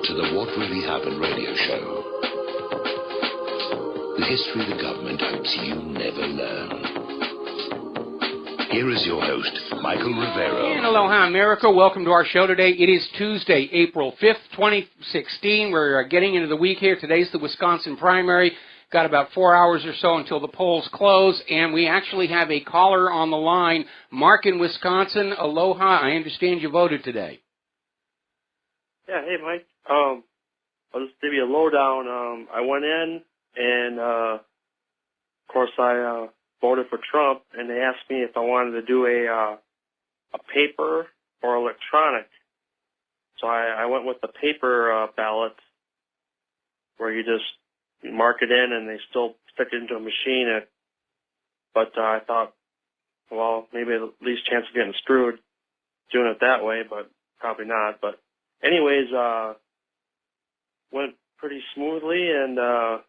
to the What Really Happened radio show. The history the government hopes you never learn. Here is your host, Michael Rivero. And aloha, America. Welcome to our show today. It is Tuesday, April 5th, 2016. We're getting into the week here. Today's the Wisconsin primary. Got about 4 hours or so until the polls close, and we actually have a caller on the line. Mark in Wisconsin. Aloha. I understand you voted today. Yeah, hey, Mike. I'll just give you a lowdown. I went in, and, of course, I voted for Trump, and they asked me if I wanted to do a paper or electronic. So I went with the paper ballot, where you just mark it in, and they still stick it into a machine. But I thought, well, maybe the least chance of getting screwed doing it that way, but probably not. But anyways, went pretty smoothly, and I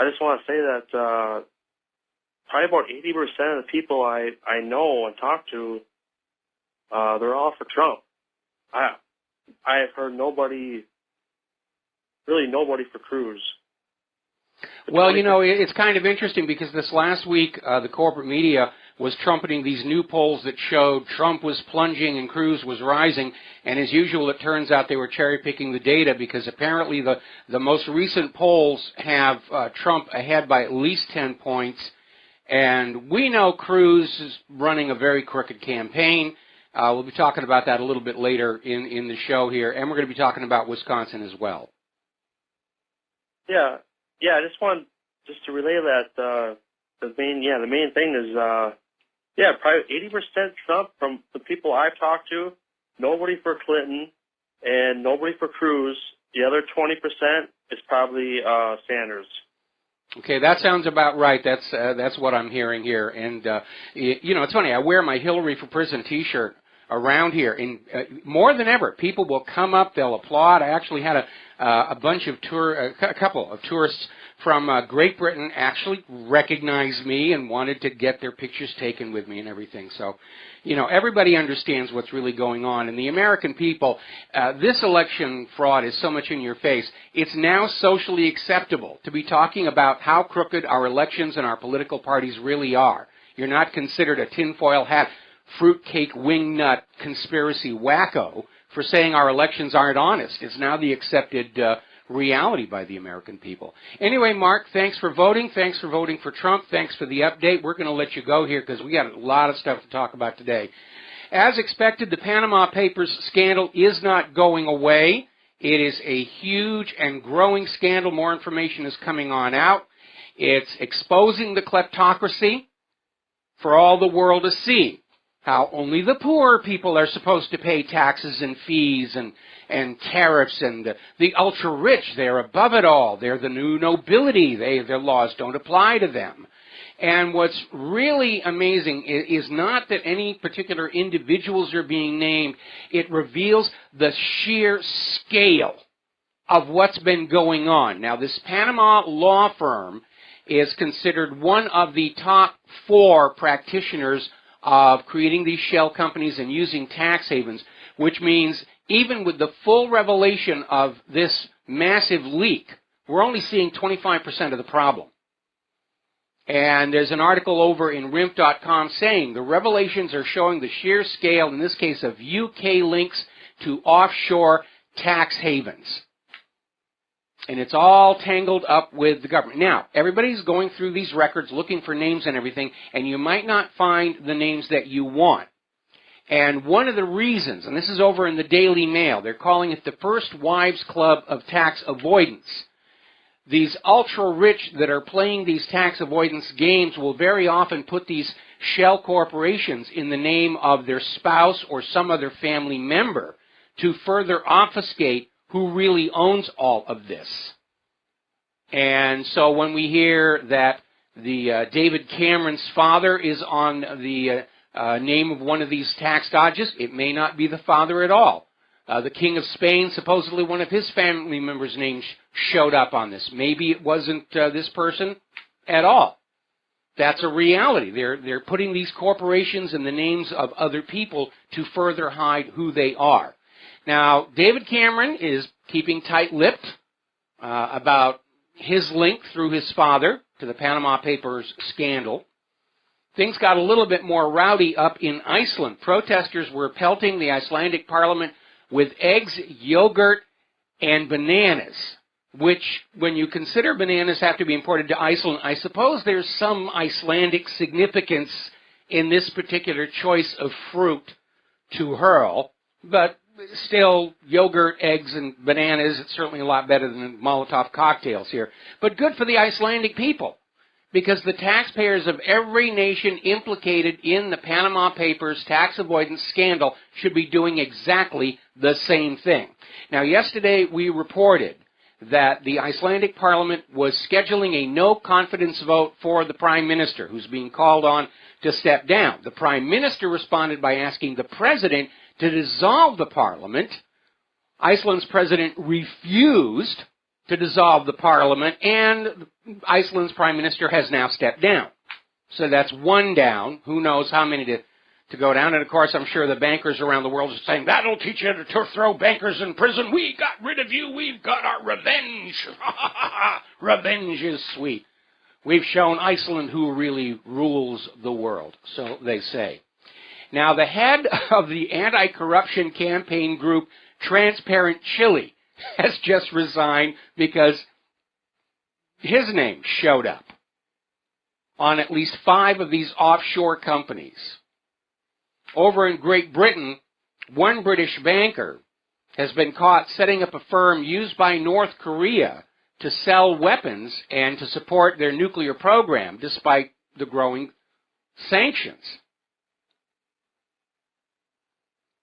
just want to say that probably about 80% of the people I know and talk to, they're all for Trump. I have heard nobody for Cruz. Well, you know, it's kind of interesting because this last week the corporate media was trumpeting these new polls that showed Trump was plunging and Cruz was rising, and as usual it turns out they were cherry-picking the data because apparently the most recent polls have Trump ahead by at least 10 points, and we know Cruz is running a very crooked campaign. We'll be talking about that a little bit later in the show here, and we're going to be talking about Wisconsin as well. Yeah, I just want to relay that the main thing is probably 80% Trump from the people I've talked to, nobody for Clinton, and nobody for Cruz. The other 20% is probably Sanders. Okay, that sounds about right. That's what I'm hearing here. And you know, it's funny. I wear my Hillary for Prison T-shirt around here, and more than ever, people will come up, they'll applaud. I actually had a couple of tourists from Great Britain actually recognize me and wanted to get their pictures taken with me and everything. So, you know, everybody understands what's really going on. And the American people, this election fraud is so much in your face. It's now socially acceptable to be talking about how crooked our elections and our political parties really are. You're not considered a tinfoil hat, fruitcake wingnut conspiracy wacko for saying our elections aren't honest. It's now the accepted reality by the American people. Anyway, Mark, thanks for voting. Thanks for voting for Trump. Thanks for the update. We're going to let you go here because we got a lot of stuff to talk about today. As expected, the Panama Papers scandal is not going away. It is a huge and growing scandal. More information is coming on out. It's exposing the kleptocracy for all the world to see. How only the poor people are supposed to pay taxes and fees and tariffs, and the ultra-rich, they're above it all. They're the new nobility. Their laws don't apply to them. And what's really amazing is not that any particular individuals are being named. It reveals the sheer scale of what's been going on. Now, this Panama law firm is considered one of the top 4 practitioners of creating these shell companies and using tax havens, which means even with the full revelation of this massive leak, we're only seeing 25% of the problem. And there's an article over in RIMP.com saying the revelations are showing the sheer scale, in this case, of UK links to offshore tax havens. And it's all tangled up with the government. Now, everybody's going through these records looking for names and everything, and you might not find the names that you want. And one of the reasons, and this is over in the Daily Mail, they're calling it the First Wives Club of Tax Avoidance. These ultra-rich that are playing these tax avoidance games will very often put these shell corporations in the name of their spouse or some other family member to further obfuscate who really owns all of this. And so when we hear that the David Cameron's father is on the name of one of these tax dodges, it may not be the father at all. The King of Spain, supposedly one of his family members' names showed up on this. Maybe it wasn't this person at all. That's a reality. They're putting these corporations in the names of other people to further hide who they are. Now, David Cameron is keeping tight-lipped about his link through his father to the Panama Papers scandal. Things got a little bit more rowdy up in Iceland. Protesters were pelting the Icelandic parliament with eggs, yogurt, and bananas, which, when you consider bananas have to be imported to Iceland, I suppose there's some Icelandic significance in this particular choice of fruit to hurl, but still, yogurt, eggs, and bananas, it's certainly a lot better than Molotov cocktails here. But good for the Icelandic people, because the taxpayers of every nation implicated in the Panama Papers tax avoidance scandal should be doing exactly the same thing. Now, yesterday we reported that the Icelandic parliament was scheduling a no-confidence vote for the prime minister, who's being called on to step down. The prime minister responded by asking the president to dissolve the parliament. Iceland's president refused to dissolve the parliament, and Iceland's prime minister has now stepped down. So that's one down. Who knows how many to go down. And, of course, I'm sure the bankers around the world are saying, that'll teach you to throw bankers in prison. We got rid of you. We've got our revenge. Revenge is sweet. We've shown Iceland who really rules the world, so they say. Now, the head of the anti-corruption campaign group, Transparent Chile, has just resigned because his name showed up on at least 5 of these offshore companies. Over in Great Britain, one British banker has been caught setting up a firm used by North Korea to sell weapons and to support their nuclear program, despite the growing sanctions.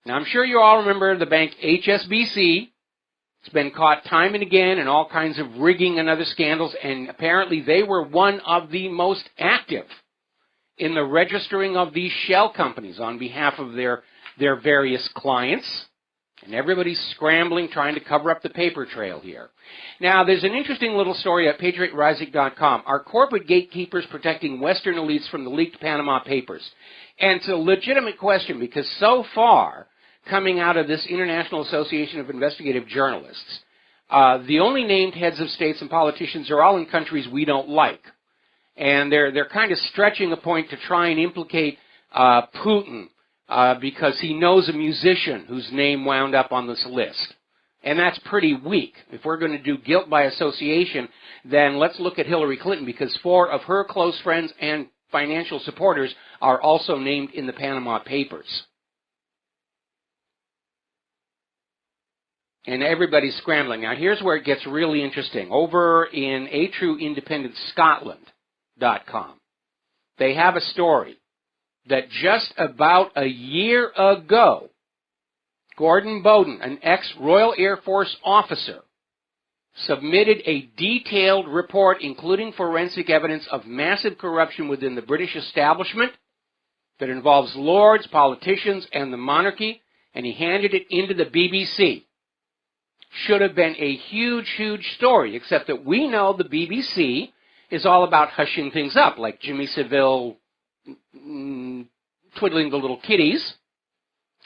Now, I'm sure you all remember the bank HSBC. It's been caught time and again in all kinds of rigging and other scandals, and apparently they were one of the most active in the registering of these shell companies on behalf of their various clients. And everybody's scrambling, trying to cover up the paper trail here. Now, there's an interesting little story at PatriotRising.com. Are corporate gatekeepers protecting Western elites from the leaked Panama Papers? And it's a legitimate question, because so far, coming out of this International Association of Investigative Journalists, the only named heads of states and politicians are all in countries we don't like. And they're kind of stretching a point to try and implicate Putin because he knows a musician whose name wound up on this list. And that's pretty weak. If we're going to do guilt by association, then let's look at Hillary Clinton, because 4 of her close friends and financial supporters are also named in the Panama Papers. And everybody's scrambling. Now, here's where it gets really interesting. Over in ATrueIndependenceScotland.com, they have a story that just about a year ago, Gordon Bowden, an ex-Royal Air Force officer, submitted a detailed report including forensic evidence of massive corruption within the British establishment that involves lords, politicians, and the monarchy, and he handed it into the BBC. Should have been a huge, huge story, except that we know the BBC is all about hushing things up, like Jimmy Savile twiddling the little kitties,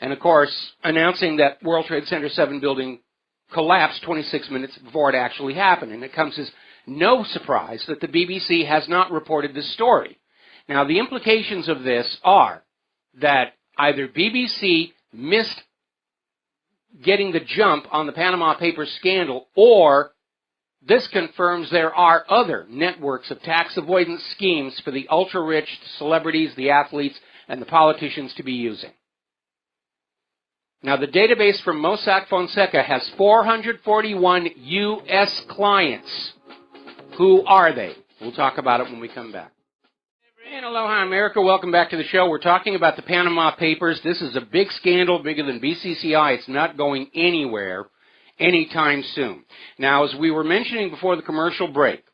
and, of course, announcing that World Trade Center 7 building collapsed 26 minutes before it actually happened. And it comes as no surprise that the BBC has not reported this story. Now, the implications of this are that either BBC missed getting the jump on the Panama Papers scandal, or this confirms there are other networks of tax avoidance schemes for the ultra-rich, the celebrities, the athletes, and the politicians to be using. Now, the database from Mossack Fonseca has 441 U.S. clients. Who are they? We'll talk about it when we come back. And aloha, America. Welcome back to the show. We're talking about the Panama Papers. This is a big scandal, bigger than BCCI. It's not going anywhere anytime soon. Now, as we were mentioning before the commercial break,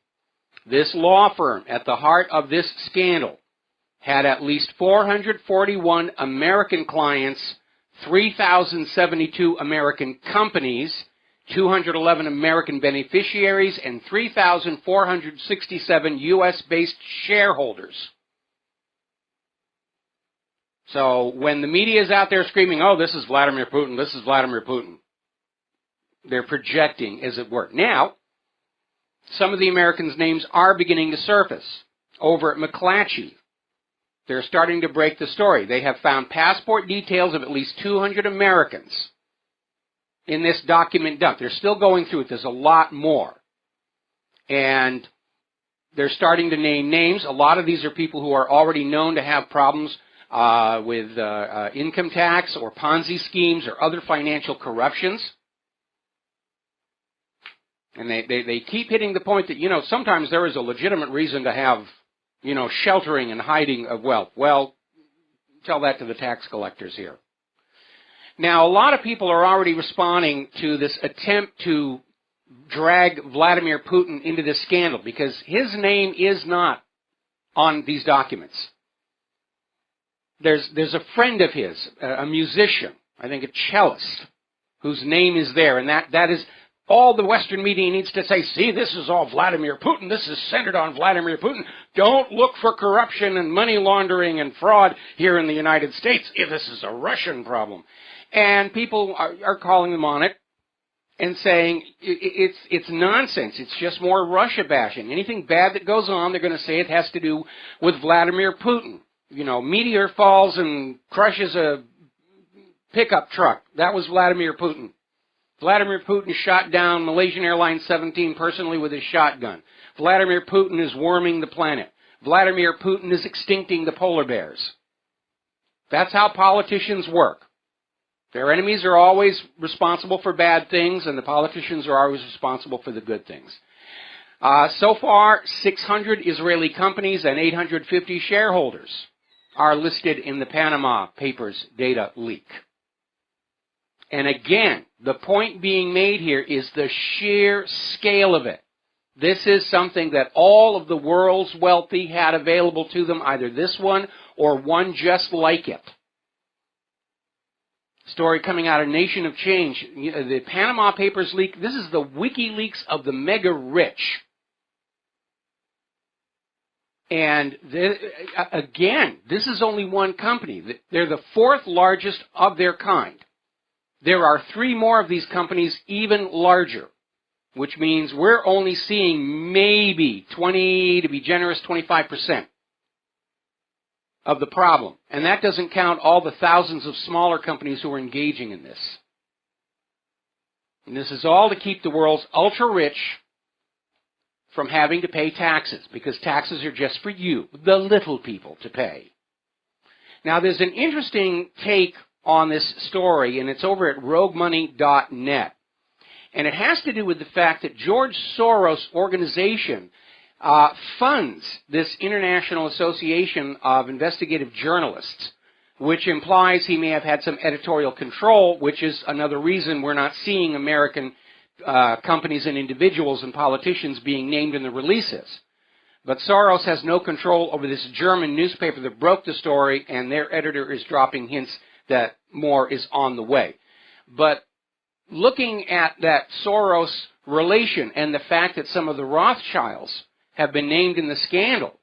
this law firm at the heart of this scandal had at least 441 American clients, 3,072 American companies, 211 American beneficiaries, and 3,467 U.S.-based shareholders. So when the media is out there screaming, oh, this is Vladimir Putin, this is Vladimir Putin, They're projecting, as it were. Now, some of the Americans' names are beginning to surface. Over at McClatchy, they're starting to break the story. They have found passport details of at least 200 Americans in this document dump. They're still going through it. There's a lot more. And they're starting to name names. A lot of these are people who are already known to have problems with income tax or Ponzi schemes or other financial corruptions. And they keep hitting the point that, sometimes there is a legitimate reason to have, sheltering and hiding of wealth. Well, tell that to the tax collectors here. Now, a lot of people are already responding to this attempt to drag Vladimir Putin into this scandal because his name is not on these documents. There's a friend of his, a musician, I think a cellist, whose name is there, and that is all the Western media needs to say, see, this is all Vladimir Putin, this is centered on Vladimir Putin. Don't look for corruption and money laundering and fraud here in the United States. This is a Russian problem. And people are calling them on it and saying it's nonsense. It's just more Russia bashing. Anything bad that goes on, they're going to say it has to do with Vladimir Putin. Meteor falls and crushes a pickup truck. That was Vladimir Putin. Vladimir Putin shot down Malaysian Airlines 17 personally with his shotgun. Vladimir Putin is warming the planet. Vladimir Putin is extincting the polar bears. That's how politicians work. Their enemies are always responsible for bad things, and the politicians are always responsible for the good things. So far, 600 Israeli companies and 850 shareholders are listed in the Panama Papers data leak. And again, the point being made here is the sheer scale of it. This is something that all of the world's wealthy had available to them, either this one or one just like it. Story coming out of Nation of Change. The Panama Papers leak, this is the WikiLeaks of the mega rich. And again, this is only one company. They're the fourth largest of their kind. There are 3 more of these companies even larger, which means we're only seeing maybe 20, to be generous, 25% of the problem. And that doesn't count all the thousands of smaller companies who are engaging in this. And this is all to keep the world's ultra-rich from having to pay taxes, because taxes are just for you, the little people, to pay. Now, there's an interesting take on this story, and it's over at roguemoney.net. And it has to do with the fact that George Soros' organization funds this International Association of Investigative Journalists, which implies he may have had some editorial control, which is another reason we're not seeing American companies and individuals and politicians being named in the releases. But Soros has no control over this German newspaper that broke the story, and their editor is dropping hints that more is on the way. But looking at that Soros relation and the fact that some of the Rothschilds have been named in the scandal,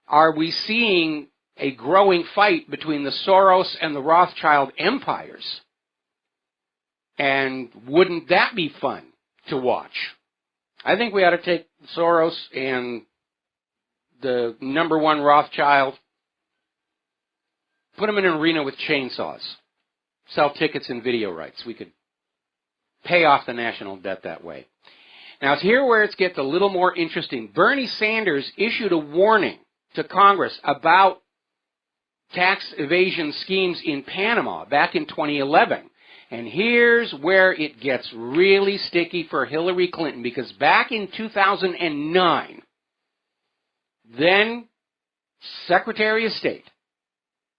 are we seeing a growing fight between the Soros and the Rothschild empires? And wouldn't that be fun to watch? I think we ought to take Soros and the number 1 Rothschild, put them in an arena with chainsaws, sell tickets and video rights. We could pay off the national debt that way. Now, it's here where it gets a little more interesting. Bernie Sanders issued a warning to Congress about tax evasion schemes in Panama back in 2011. And here's where it gets really sticky for Hillary Clinton, because back in 2009, then Secretary of State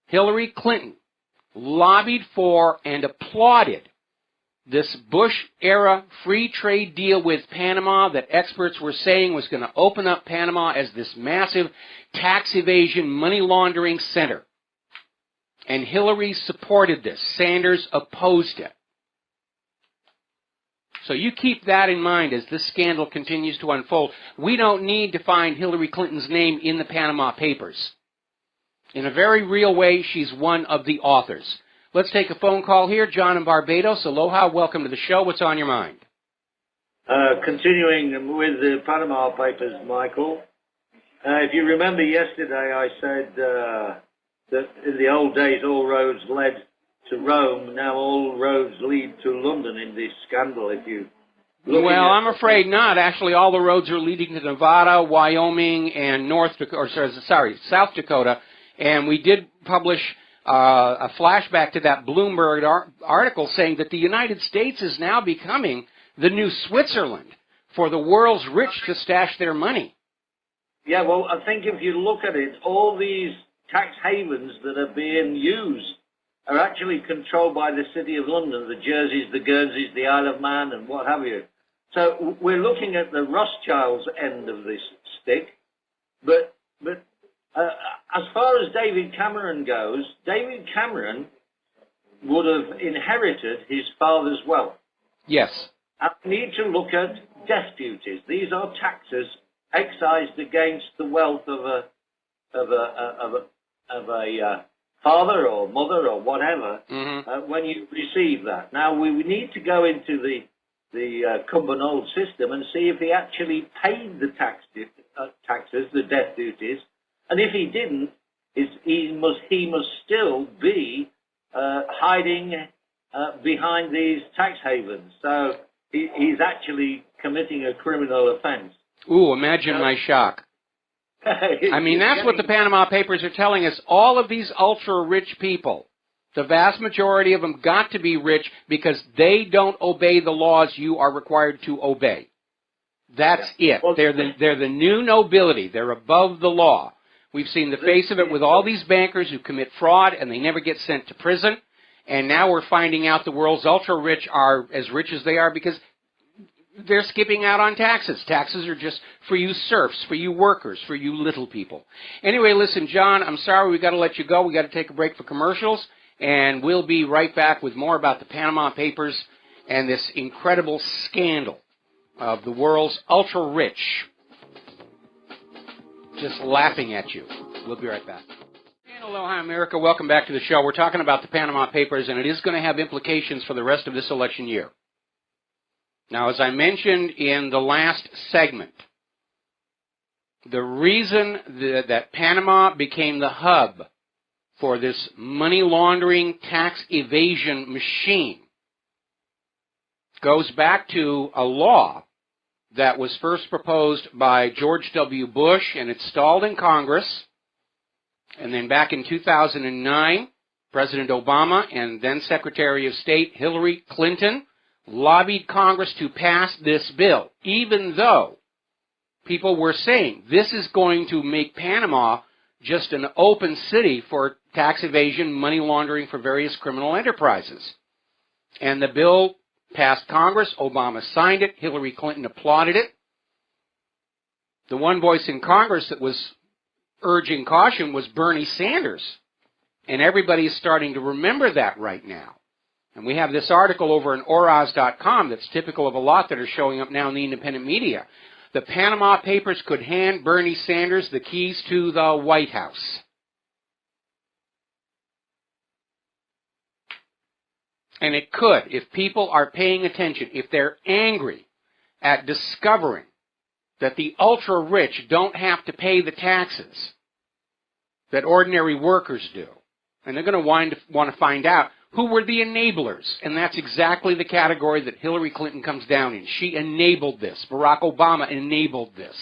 Hillary Clinton lobbied for and applauded this Bush-era free trade deal with Panama that experts were saying was going to open up Panama as this massive tax evasion, money laundering center. And Hillary supported this. Sanders opposed it. So you keep that in mind as this scandal continues to unfold. We don't need to find Hillary Clinton's name in the Panama Papers. In a very real way, she's one of the authors. Let's take a phone call here. John in Barbados. Aloha. Welcome to the show. What's on your mind? Continuing with the Panama Papers, Michael, if you remember yesterday I said that in the old days all roads led to Rome, now all roads lead to London in this scandal. If you Well, I'm afraid not. Actually, all the roads are leading to Nevada, Wyoming, and South Dakota. And we did publish a flashback to that Bloomberg article saying that the United States is now becoming the new Switzerland for the world's rich to stash their money. Yeah, well, I think if you look at it, all these tax havens that are being used are actually controlled by the City of London, the Jerseys, the Guernseys, the Isle of Man, and what have you. So we're looking at the Rothschilds end of this stick. But as far as David Cameron goes, David Cameron would have inherited his father's wealth. Yes. And we need to look at death duties. These are taxes excised against the wealth of a father or mother or whatever when you receive that. Now we need to go into the Cumbernauld system and see if he actually paid the taxes, the death duties, and if he didn't, he must still be hiding behind these tax havens. So he's actually committing a criminal offense. Ooh, imagine my shock. I mean, that's what the Panama Papers are telling us. All of these ultra-rich people, the vast majority of them got to be rich because they don't obey the laws you are required to obey. That's it. Well, they're the new nobility. They're above the law. We've seen the face of it with all these bankers who commit fraud and they never get sent to prison. And now we're finding out the world's ultra-rich are as rich as they are because they're skipping out on taxes. Taxes are just for you serfs, for you workers, for you little people. Anyway, listen, John, I'm sorry we've got to let you go. We've got to take a break for commercials, and we'll be right back with more about the Panama Papers and this incredible scandal of the world's ultra-rich just laughing at you. We'll be right back. And aloha, America. Welcome back to the show. We're talking about the Panama Papers, and it is going to have implications for the rest of this election year. Now, as I mentioned in the last segment, the reason that Panama became the hub for this money laundering, tax evasion machine goes back to a law that was first proposed by George W. Bush and it's stalled in Congress. And then back in 2009, President Obama and then Secretary of State Hillary Clinton lobbied Congress to pass this bill, even though people were saying this is going to make Panama just an open city for tax evasion, money laundering for various criminal enterprises. And the bill passed Congress. Obama signed it. Hillary Clinton applauded it. The one voice in Congress that was urging caution was Bernie Sanders. And everybody is starting to remember that right now. And we have this article over in Oraz.com that's typical of a lot that are showing up now in the independent media. The Panama Papers could hand Bernie Sanders the keys to the White House. And it could, if people are paying attention, if they're angry at discovering that the ultra-rich don't have to pay the taxes that ordinary workers do. And they're going to want to find out who were the enablers. And that's exactly the category that Hillary Clinton comes down in. She enabled this. Barack Obama enabled this.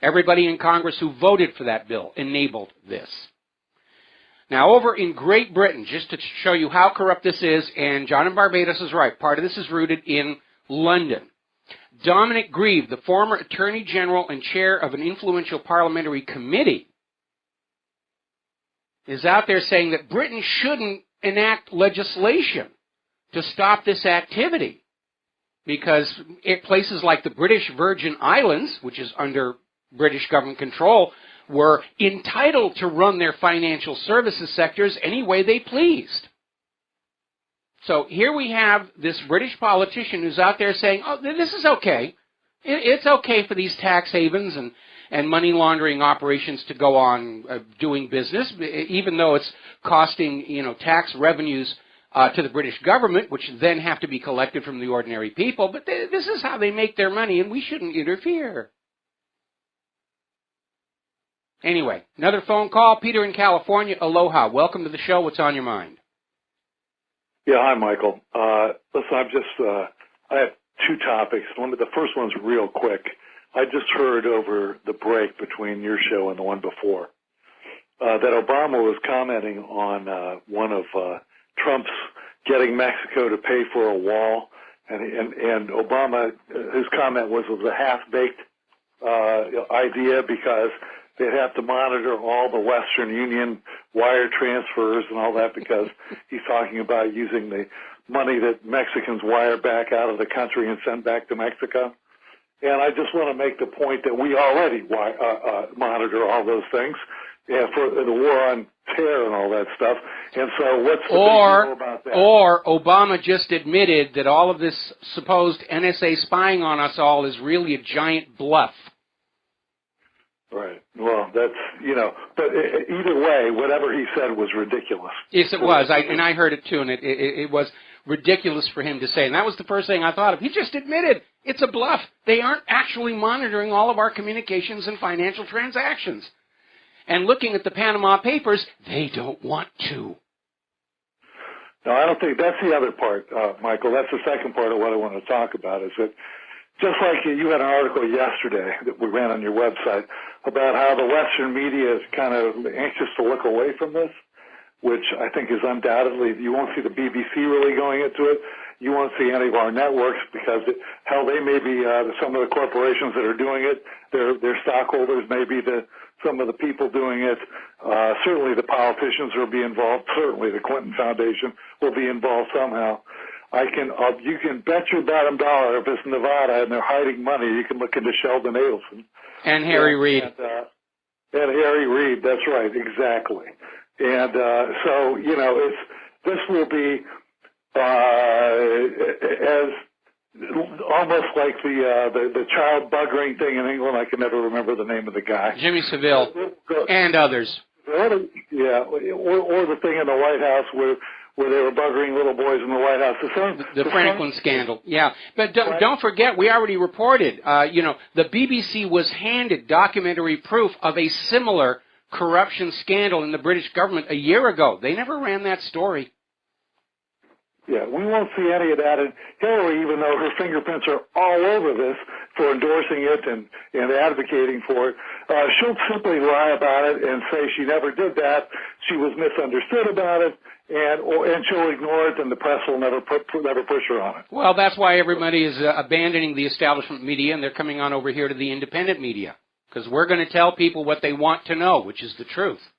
Everybody in Congress who voted for that bill enabled this. Now, over in Great Britain, just to show you how corrupt this is, and John in Barbados is right, part of this is rooted in London. Dominic Grieve, the former Attorney General and chair of an influential parliamentary committee, is out there saying that Britain shouldn't enact legislation to stop this activity because places like the British Virgin Islands, which is under British government control, were entitled to run their financial services sectors any way they pleased. So here we have this British politician who's out there saying, oh, this is okay. It's okay for these tax havens and money laundering operations to go on doing business, even though it's costing, tax revenues to the British government, which then have to be collected from the ordinary people. But this is how they make their money, and we shouldn't interfere. Anyway, another phone call. Peter in California. Aloha. Welcome to the show. What's on your mind? Yeah, hi, Michael. Listen, I have two topics. The first one's real quick. I just heard over the break between your show and the one before that Obama was commenting on one of Trump's getting Mexico to pay for a wall, and Obama, his comment was a half-baked idea because they'd have to monitor all the Western Union wire transfers and all that because he's talking about using the money that Mexicans wire back out of the country and send back to Mexico. And I just want to make the point that we already monitor all those things for the war on terror and all that stuff. And so what's the big deal about that? Or Obama just admitted that all of this supposed NSA spying on us all is really a giant bluff. Right. Well, that's, but either way, whatever he said was ridiculous. Yes, it was. I heard it too, and it was ridiculous for him to say. And that was the first thing I thought of. He just admitted it's a bluff. They aren't actually monitoring all of our communications and financial transactions. And looking at the Panama Papers, they don't want to. No, I don't think that's the other part, Michael. That's the second part of what I want to talk about is that just like you had an article yesterday that we ran on your website about how the Western media is kind of anxious to look away from this, which I think is undoubtedly, you won't see the BBC really going into it. You won't see any of our networks because, they may be some of the corporations that are doing it. Their stockholders may be some of the people doing it. Certainly the politicians will be involved. Certainly the Clinton Foundation will be involved somehow. You can bet your bottom dollar if it's Nevada and they're hiding money, you can look into Sheldon Adelson. And Harry Reid. And Harry Reid, that's right, exactly. And so, this will be as almost like the child buggering thing in England. I can never remember the name of the guy. Jimmy Savile and others. Yeah, or the thing in the White House where they were buggering little boys in the White House. The Franklin scandal, yeah. But don't forget, we already reported, the BBC was handed documentary proof of a similar corruption scandal in the British government a year ago. They never ran that story. Yeah, we won't see any of that. And Hillary, even though her fingerprints are all over this for endorsing it and advocating for it, she'll simply lie about it and say she never did that. She was misunderstood about it, and she'll ignore it, and the press will never push her on it. Well, that's why everybody is abandoning the establishment media, and they're coming on over here to the independent media, because we're going to tell people what they want to know, which is the truth.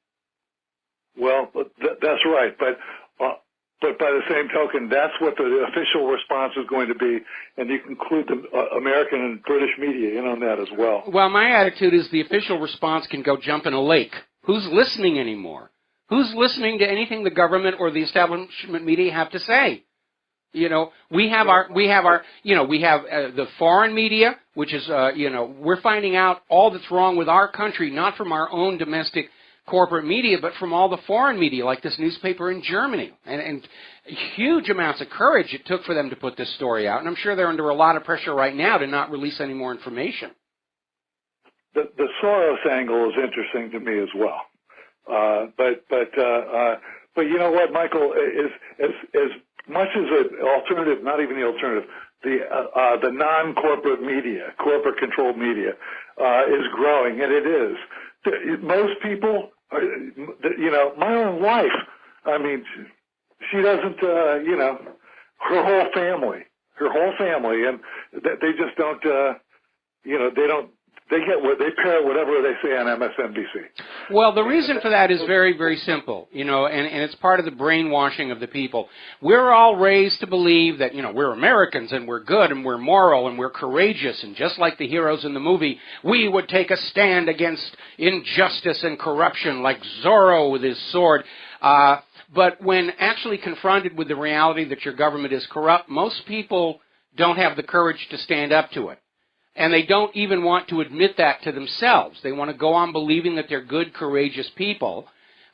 Well, that's right, but by the same token, that's what the official response is going to be, and you can include the American and British media in on that as well. Well, my attitude is the official response can go jump in a lake. Who's listening anymore? Who's listening to anything the government or the establishment media have to say? We have the foreign media, which is, we're finding out all that's wrong with our country, not from our own domestic corporate media, but from all the foreign media, like this newspaper in Germany. And huge amounts of courage it took for them to put this story out. And I'm sure they're under a lot of pressure right now to not release any more information. The Soros angle is interesting to me as well. But you know what, Michael, is as much as an alternative, not even the alternative, the non-corporate media, corporate-controlled media, is growing, and it is. Most people, my own wife, I mean, she doesn't, her whole family, and they just don't, they parrot whatever they say on MSNBC. Well, the reason for that is very, very simple, and it's part of the brainwashing of the people. We're all raised to believe that, we're Americans and we're good and we're moral and we're courageous, and just like the heroes in the movie, we would take a stand against injustice and corruption like Zorro with his sword. But when actually confronted with the reality that your government is corrupt, most people don't have the courage to stand up to it. And they don't even want to admit that to themselves. They want to go on believing that they're good, courageous people.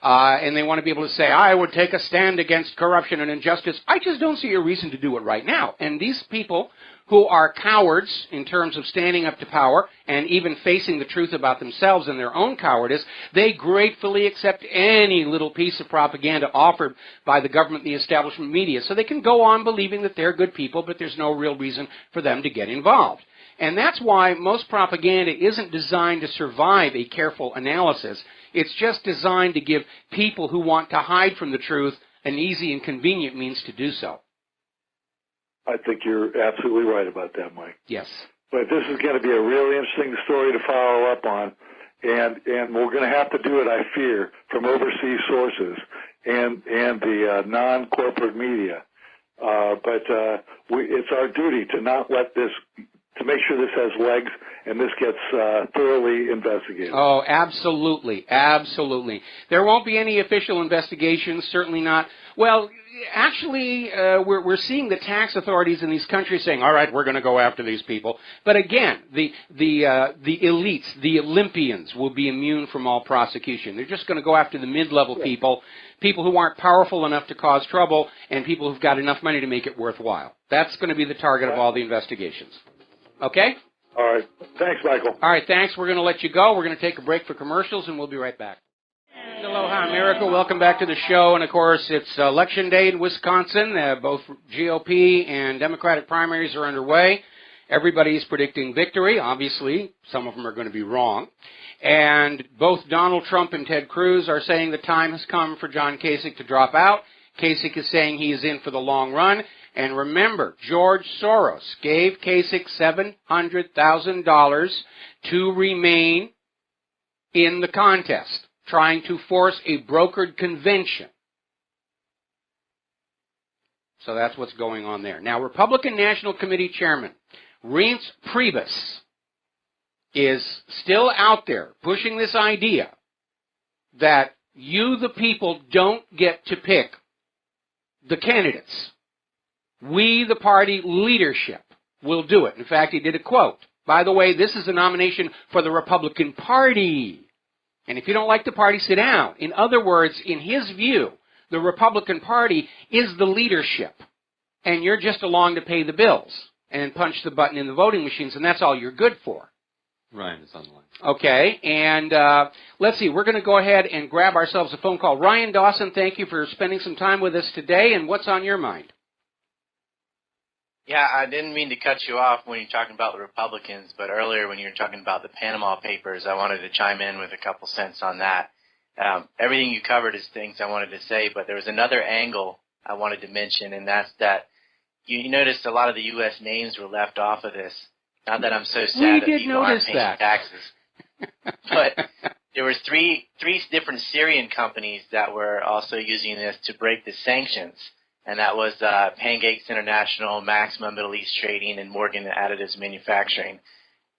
and they want to be able to say, I would take a stand against corruption and injustice. I just don't see a reason to do it right now. And these people who are cowards in terms of standing up to power and even facing the truth about themselves and their own cowardice, they gratefully accept any little piece of propaganda offered by the government, the establishment media, so they can go on believing that they're good people, but there's no real reason for them to get involved. And that's why most propaganda isn't designed to survive a careful analysis. It's just designed to give people who want to hide from the truth an easy and convenient means to do so. I think you're absolutely right about that, Mike. Yes. But this is going to be a really interesting story to follow up on, and we're going to have to do it, I fear, from overseas sources and the non-corporate media. It's our duty to not let this, to make sure this has legs and this gets thoroughly investigated. Oh, absolutely, absolutely. There won't be any official investigations, certainly not. Well, actually, we're seeing the tax authorities in these countries saying, all right, we're going to go after these people. But again, the elites, the Olympians, will be immune from all prosecution. They're just going to go after the mid-level people, people who aren't powerful enough to cause trouble, and people who've got enough money to make it worthwhile. That's going to be the target of all the investigations. Okay? All right. Thanks, Michael. All right, thanks. We're going to let you go. We're going to take a break for commercials, and we'll be right back. And aloha, America. Welcome back to the show. And, of course, it's Election Day in Wisconsin. Both GOP and Democratic primaries are underway. Everybody's predicting victory. Obviously, some of them are going to be wrong. And both Donald Trump and Ted Cruz are saying the time has come for John Kasich to drop out. Kasich is saying he is in for the long run. And remember, George Soros gave Kasich $700,000 to remain in the contest, trying to force a brokered convention. So that's what's going on there. Now, Republican National Committee Chairman Reince Priebus is still out there pushing this idea that you, the people, don't get to pick the candidates. We, the party leadership, will do it. In fact, he did a quote. By the way, this is a nomination for the Republican Party. And if you don't like the party, sit down. In other words, in his view, the Republican Party is the leadership. And you're just along to pay the bills and punch the button in the voting machines, and that's all you're good for. Ryan is on the line. Okay, and let's see. We're going to go ahead and grab ourselves a phone call. Ryan Dawson, thank you for spending some time with us today, and what's on your mind? Yeah, I didn't mean to cut you off when you're talking about the Republicans, but earlier when you were talking about the Panama Papers, I wanted to chime in with a couple cents on that. Everything you covered is things I wanted to say, but there was another angle I wanted to mention, and that's that you noticed a lot of the U.S. names were left off of this. Not that I'm so sad that people aren't paying taxes, but there was three different Syrian companies that were also using this to break the sanctions. And that was Pancakes International, Maxima Middle East Trading, and Morgan Additives Manufacturing.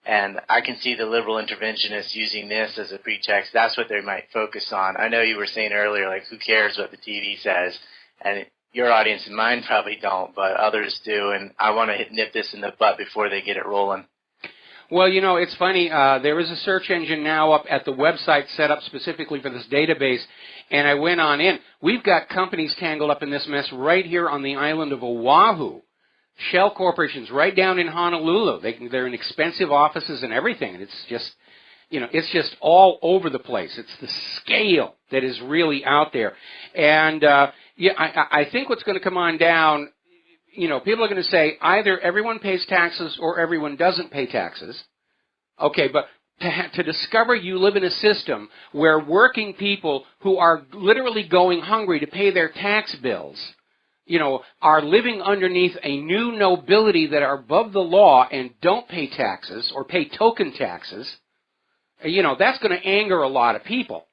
And I can see the liberal interventionists using this as a pretext. That's what they might focus on. I know you were saying earlier, like, who cares what the TV says? And your audience and mine probably don't, but others do. And I want to nip this in the butt before they get it rolling. Well, you know, it's funny. There is a search engine now up at the website set up specifically for this database, and I went on in. We've got companies tangled up in this mess right here on the island of Oahu. Shell corporations right down in Honolulu. They're in expensive offices and everything, and it's just, you know, it's just all over the place. It's the scale that is really out there. And, yeah, I think what's going to come on down, you know, people are going to say either everyone pays taxes or everyone doesn't pay taxes. Okay, but to discover you live in a system where working people who are literally going hungry to pay their tax bills, you know, are living underneath a new nobility that are above the law and don't pay taxes or pay token taxes, you know, that's going to anger a lot of people.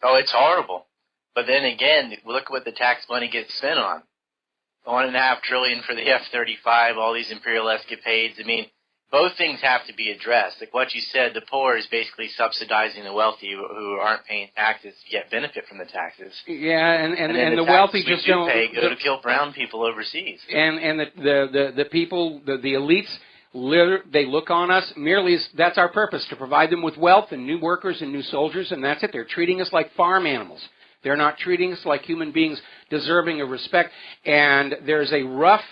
Oh, it's horrible. But then again, look what the tax money gets spent on. $1.5 trillion for the F-35, all these imperial escapades. I mean, both things have to be addressed. Like what you said, the poor is basically subsidizing the wealthy who aren't paying taxes yet benefit from the taxes. Yeah, and the wealthy just don't pay, go to kill brown people overseas. And the people, the elites They look on us merely as that's our purpose, to provide them with wealth and new workers and new soldiers, and that's it. They're treating us like farm animals. They're not treating us like human beings deserving of respect. And there's a rough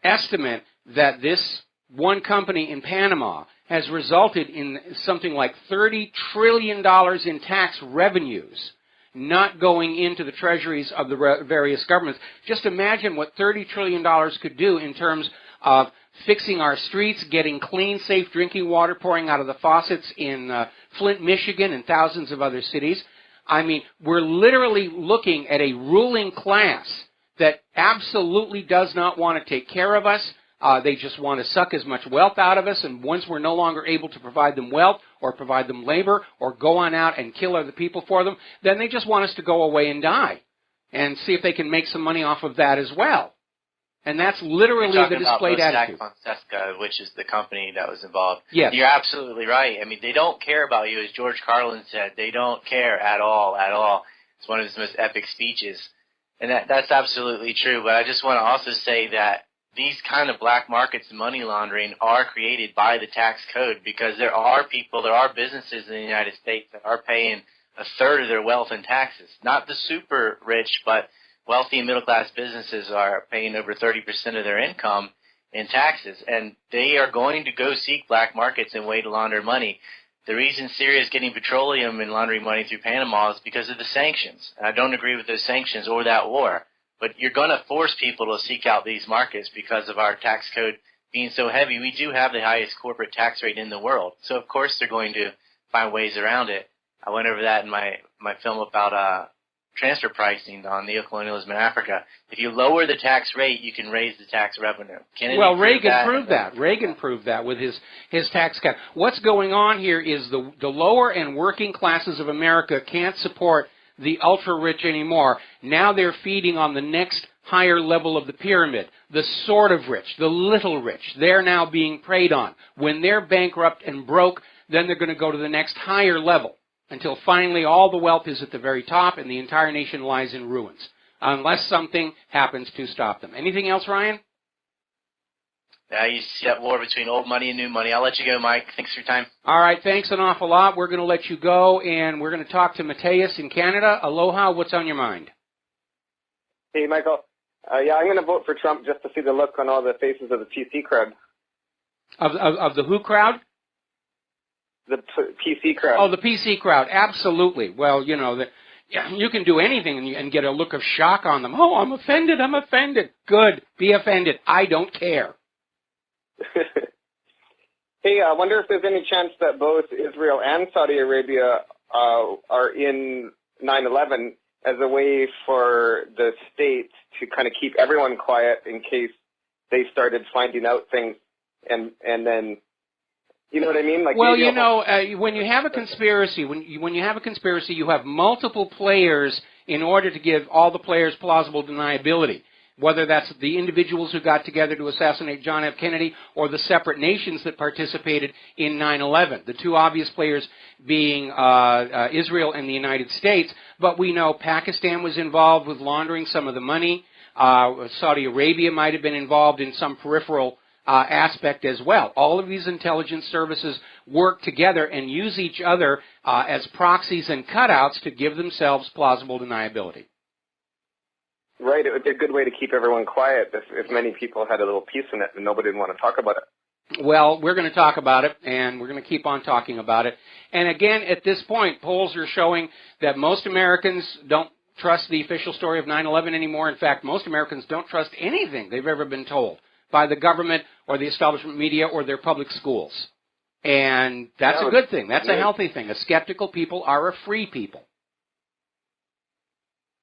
estimate that this one company in Panama has resulted in something like $30 trillion in tax revenues not going into the treasuries of the various governments. Just imagine what $30 trillion could do in terms of fixing our streets, getting clean, safe drinking water pouring out of the faucets in Flint, Michigan, and thousands of other cities. I mean, we're literally looking at a ruling class that absolutely does not want to take care of us. They just want to suck as much wealth out of us, and once we're no longer able to provide them wealth or provide them labor or go on out and kill other people for them, then they just want us to go away and die and see if they can make some money off of that as well. And that's literally the displayed attitude. Fonseca, which is the company that was involved. Yes. You're absolutely right. I mean, they don't care about you, as George Carlin said. They don't care at all, at all. It's one of his most epic speeches. And that's absolutely true. But I just want to also say that these kind of black markets and money laundering are created by the tax code, because there are people, there are businesses in the United States that are paying a third of their wealth in taxes. Not the super rich, but wealthy and middle-class businesses are paying over 30% of their income in taxes, and they are going to go seek black markets and way to launder money. The reason Syria is getting petroleum and laundering money through Panama is because of the sanctions. And I don't agree with those sanctions or that war, but you're going to force people to seek out these markets because of our tax code being so heavy. We do have the highest corporate tax rate in the world, so of course they're going to find ways around it. I went over that in my film about transfer pricing on neocolonialism in Africa. If you lower the tax rate, you can raise the tax revenue. Well, Reagan proved that. Reagan proved that with his tax cut. What's going on here is the lower and working classes of America can't support the ultra-rich anymore. Now they're feeding on the next higher level of the pyramid, the sort of rich, the little rich. They're now being preyed on. When they're bankrupt and broke, then they're going to go to the next higher level, until finally all the wealth is at the very top and the entire nation lies in ruins, unless something happens to stop them. Anything else, Ryan? You see that war between old money and new money. I'll let you go, Mike. Thanks for your time. All right, thanks an awful lot. We're going to let you go, and we're going to talk to Mateus in Canada. Aloha, what's on your mind? Hey, Michael. Yeah, I'm going to vote for Trump just to see the look on all the faces of the PC crowd. Of the who crowd? The PC crowd. Oh, the PC crowd, absolutely. Well, you know, you can do anything and get a look of shock on them. Oh, I'm offended, I'm offended. Good, be offended. I don't care. Hey, I wonder if there's any chance that both Israel and Saudi Arabia are in 9/11 as a way for the state to kind of keep everyone quiet in case they started finding out things and then... You know what I mean? Like, well, you know, when you have a conspiracy, when you have a conspiracy, you have multiple players in order to give all the players plausible deniability. Whether that's the individuals who got together to assassinate John F. Kennedy or the separate nations that participated in 9/11. The two obvious players being Israel and the United States. But we know Pakistan was involved with laundering some of the money. Saudi Arabia might have been involved in some peripheral aspect as well. All of these intelligence services work together and use each other as proxies and cutouts to give themselves plausible deniability. Right. It would be a good way to keep everyone quiet if many people had a little piece in it and nobody would want to talk about it. Well, we're going to talk about it, and we're going to keep on talking about it. And again, at this point, polls are showing that most Americans don't trust the official story of 9/11 anymore. In fact, most Americans don't trust anything they've ever been told by the government or the establishment media or their public schools. And that's a good thing. That's a healthy thing. A skeptical people are a free people.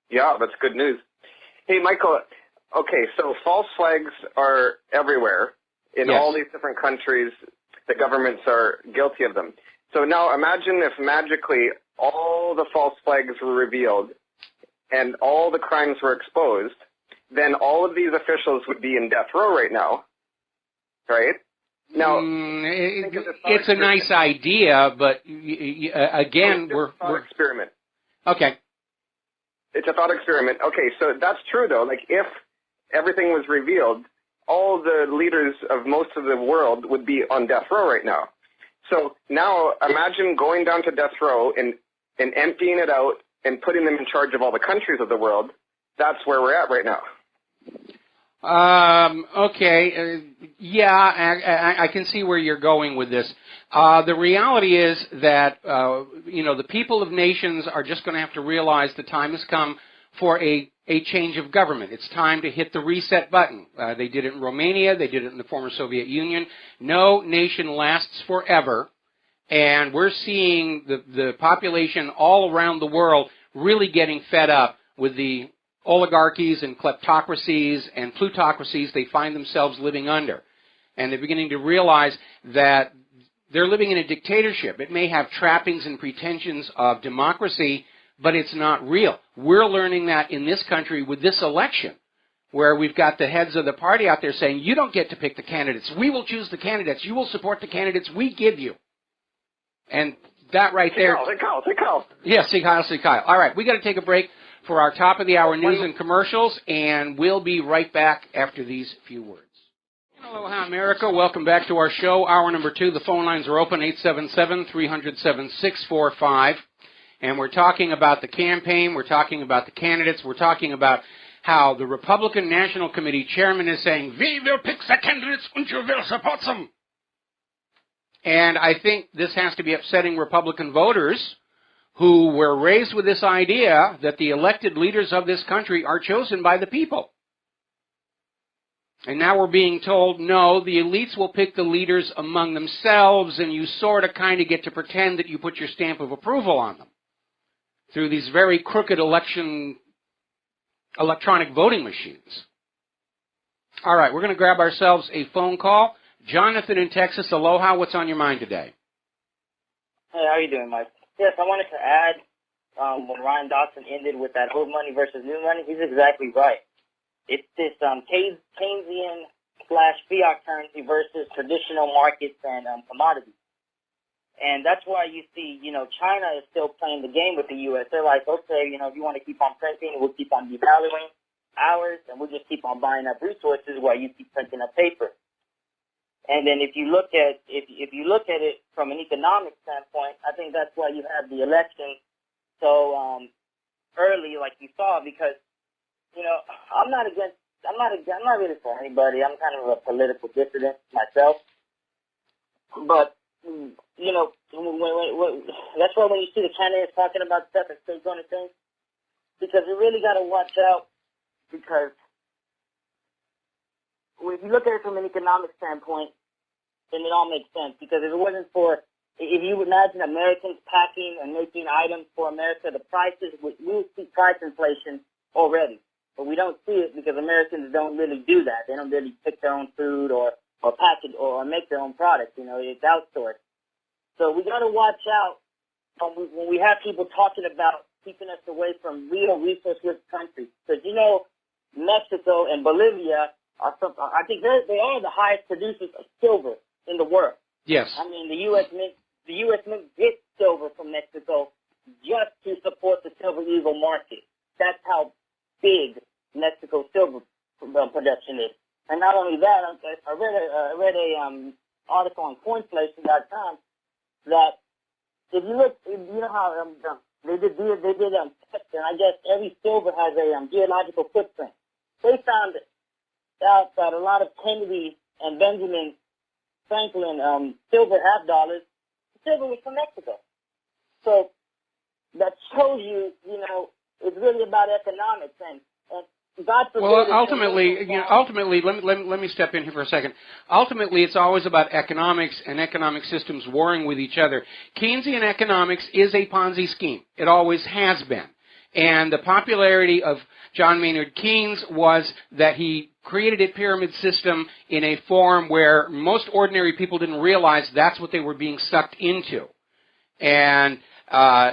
Yeah, that's good news. Hey, Michael, okay, so false flags are everywhere. In all these different countries, the governments are guilty of them. So now imagine if magically all the false flags were revealed and all the crimes were exposed, then all of these officials would be in death row right now, right? Now, it's a nice idea, but again, we're a thought experiment. Okay. It's a thought experiment. Okay, so that's true though. Like if everything was revealed, all the leaders of most of the world would be on death row right now. So now imagine going down to death row and emptying it out and putting them in charge of all the countries of the world. That's where we're at right now. Okay. Yeah, I can see where you're going with this. The reality is that, the people of nations are just going to have to realize the time has come for a change of government. It's time to hit the reset button. They did it in Romania. They did it in the former Soviet Union. No nation lasts forever. And we're seeing the population all around the world really getting fed up with the oligarchies and kleptocracies and plutocracies they find themselves living under. And they're beginning to realize that they're living in a dictatorship. It may have trappings and pretensions of democracy, but it's not real. We're learning that in this country with this election, where we've got the heads of the party out there saying, you don't get to pick the candidates. We will choose the candidates. You will support the candidates we give you. And that right there. Say Kyle. Yeah, see Kyle. All right, we got to take a break for our top of the hour news and commercials, and we'll be right back after these few words. Aloha, America. Welcome back to our show, hour number 2. The phone lines are open, 877-300-7645. And we're talking about the campaign. We're talking about the candidates. We're talking about how the Republican National Committee chairman is saying, "We will pick the candidates and you will support them." And I think this has to be upsetting Republican voters who were raised with this idea that the elected leaders of this country are chosen by the people. And now we're being told, no, the elites will pick the leaders among themselves, and you sort of kind of get to pretend that you put your stamp of approval on them through these very crooked electronic voting machines. All right, we're going to grab ourselves a phone call. Jonathan in Texas, aloha, what's on your mind today? Hey, how you doing, Mike? Yes, I wanted to add, when Ryan Dawson ended with that old money versus new money, he's exactly right. It's this Keynesian/fiat currency versus traditional markets and commodities. And that's why you see, China is still playing the game with the U.S. They're like, okay, if you want to keep on printing, we'll keep on devaluing ours, and we'll just keep on buying up resources while you keep printing up paper. And then if you look at it from an economic standpoint, I think that's why you have the election so early, like you saw, because I'm not really for anybody. I'm kind of a political dissident myself, but that's why when you see the candidates talking about stuff and still doing things, because you really got to watch out, because if you look at it from an economic standpoint, then it all makes sense. Because if you imagine Americans packing and making items for America, the prices, we will see price inflation already. But we don't see it because Americans don't really do that. They don't really pick their own food or pack it or make their own products. It's outsourced. So we got to watch out when we have people talking about keeping us away from real resource-rich countries. Because, Mexico and Bolivia I think they are the highest producers of silver in the world. Yes. I mean, the U.S. Mint gets silver from Mexico just to support the silver eagle market. That's how big Mexico's silver production is. And not only that, I read a article on coinflation.com that if you look, how they did tests, and I guess every silver has a geological footprint. They found out that a lot of Kennedy and Benjamin Franklin silver half dollars, silver was from Mexico. So that shows you, it's really about economics and God forbid. Well, ultimately, let me step in here for a second. Ultimately, it's always about economics and economic systems warring with each other. Keynesian economics is a Ponzi scheme. It always has been. And the popularity of John Maynard Keynes was that he created a pyramid system in a form where most ordinary people didn't realize that's what they were being sucked into. And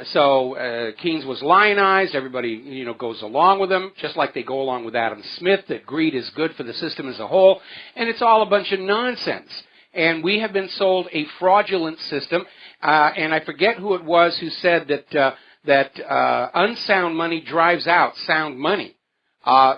so Keynes was lionized. Everybody, goes along with him, just like they go along with Adam Smith, that greed is good for the system as a whole. And it's all a bunch of nonsense. And we have been sold a fraudulent system. And I forget who it was who said that unsound money drives out sound money.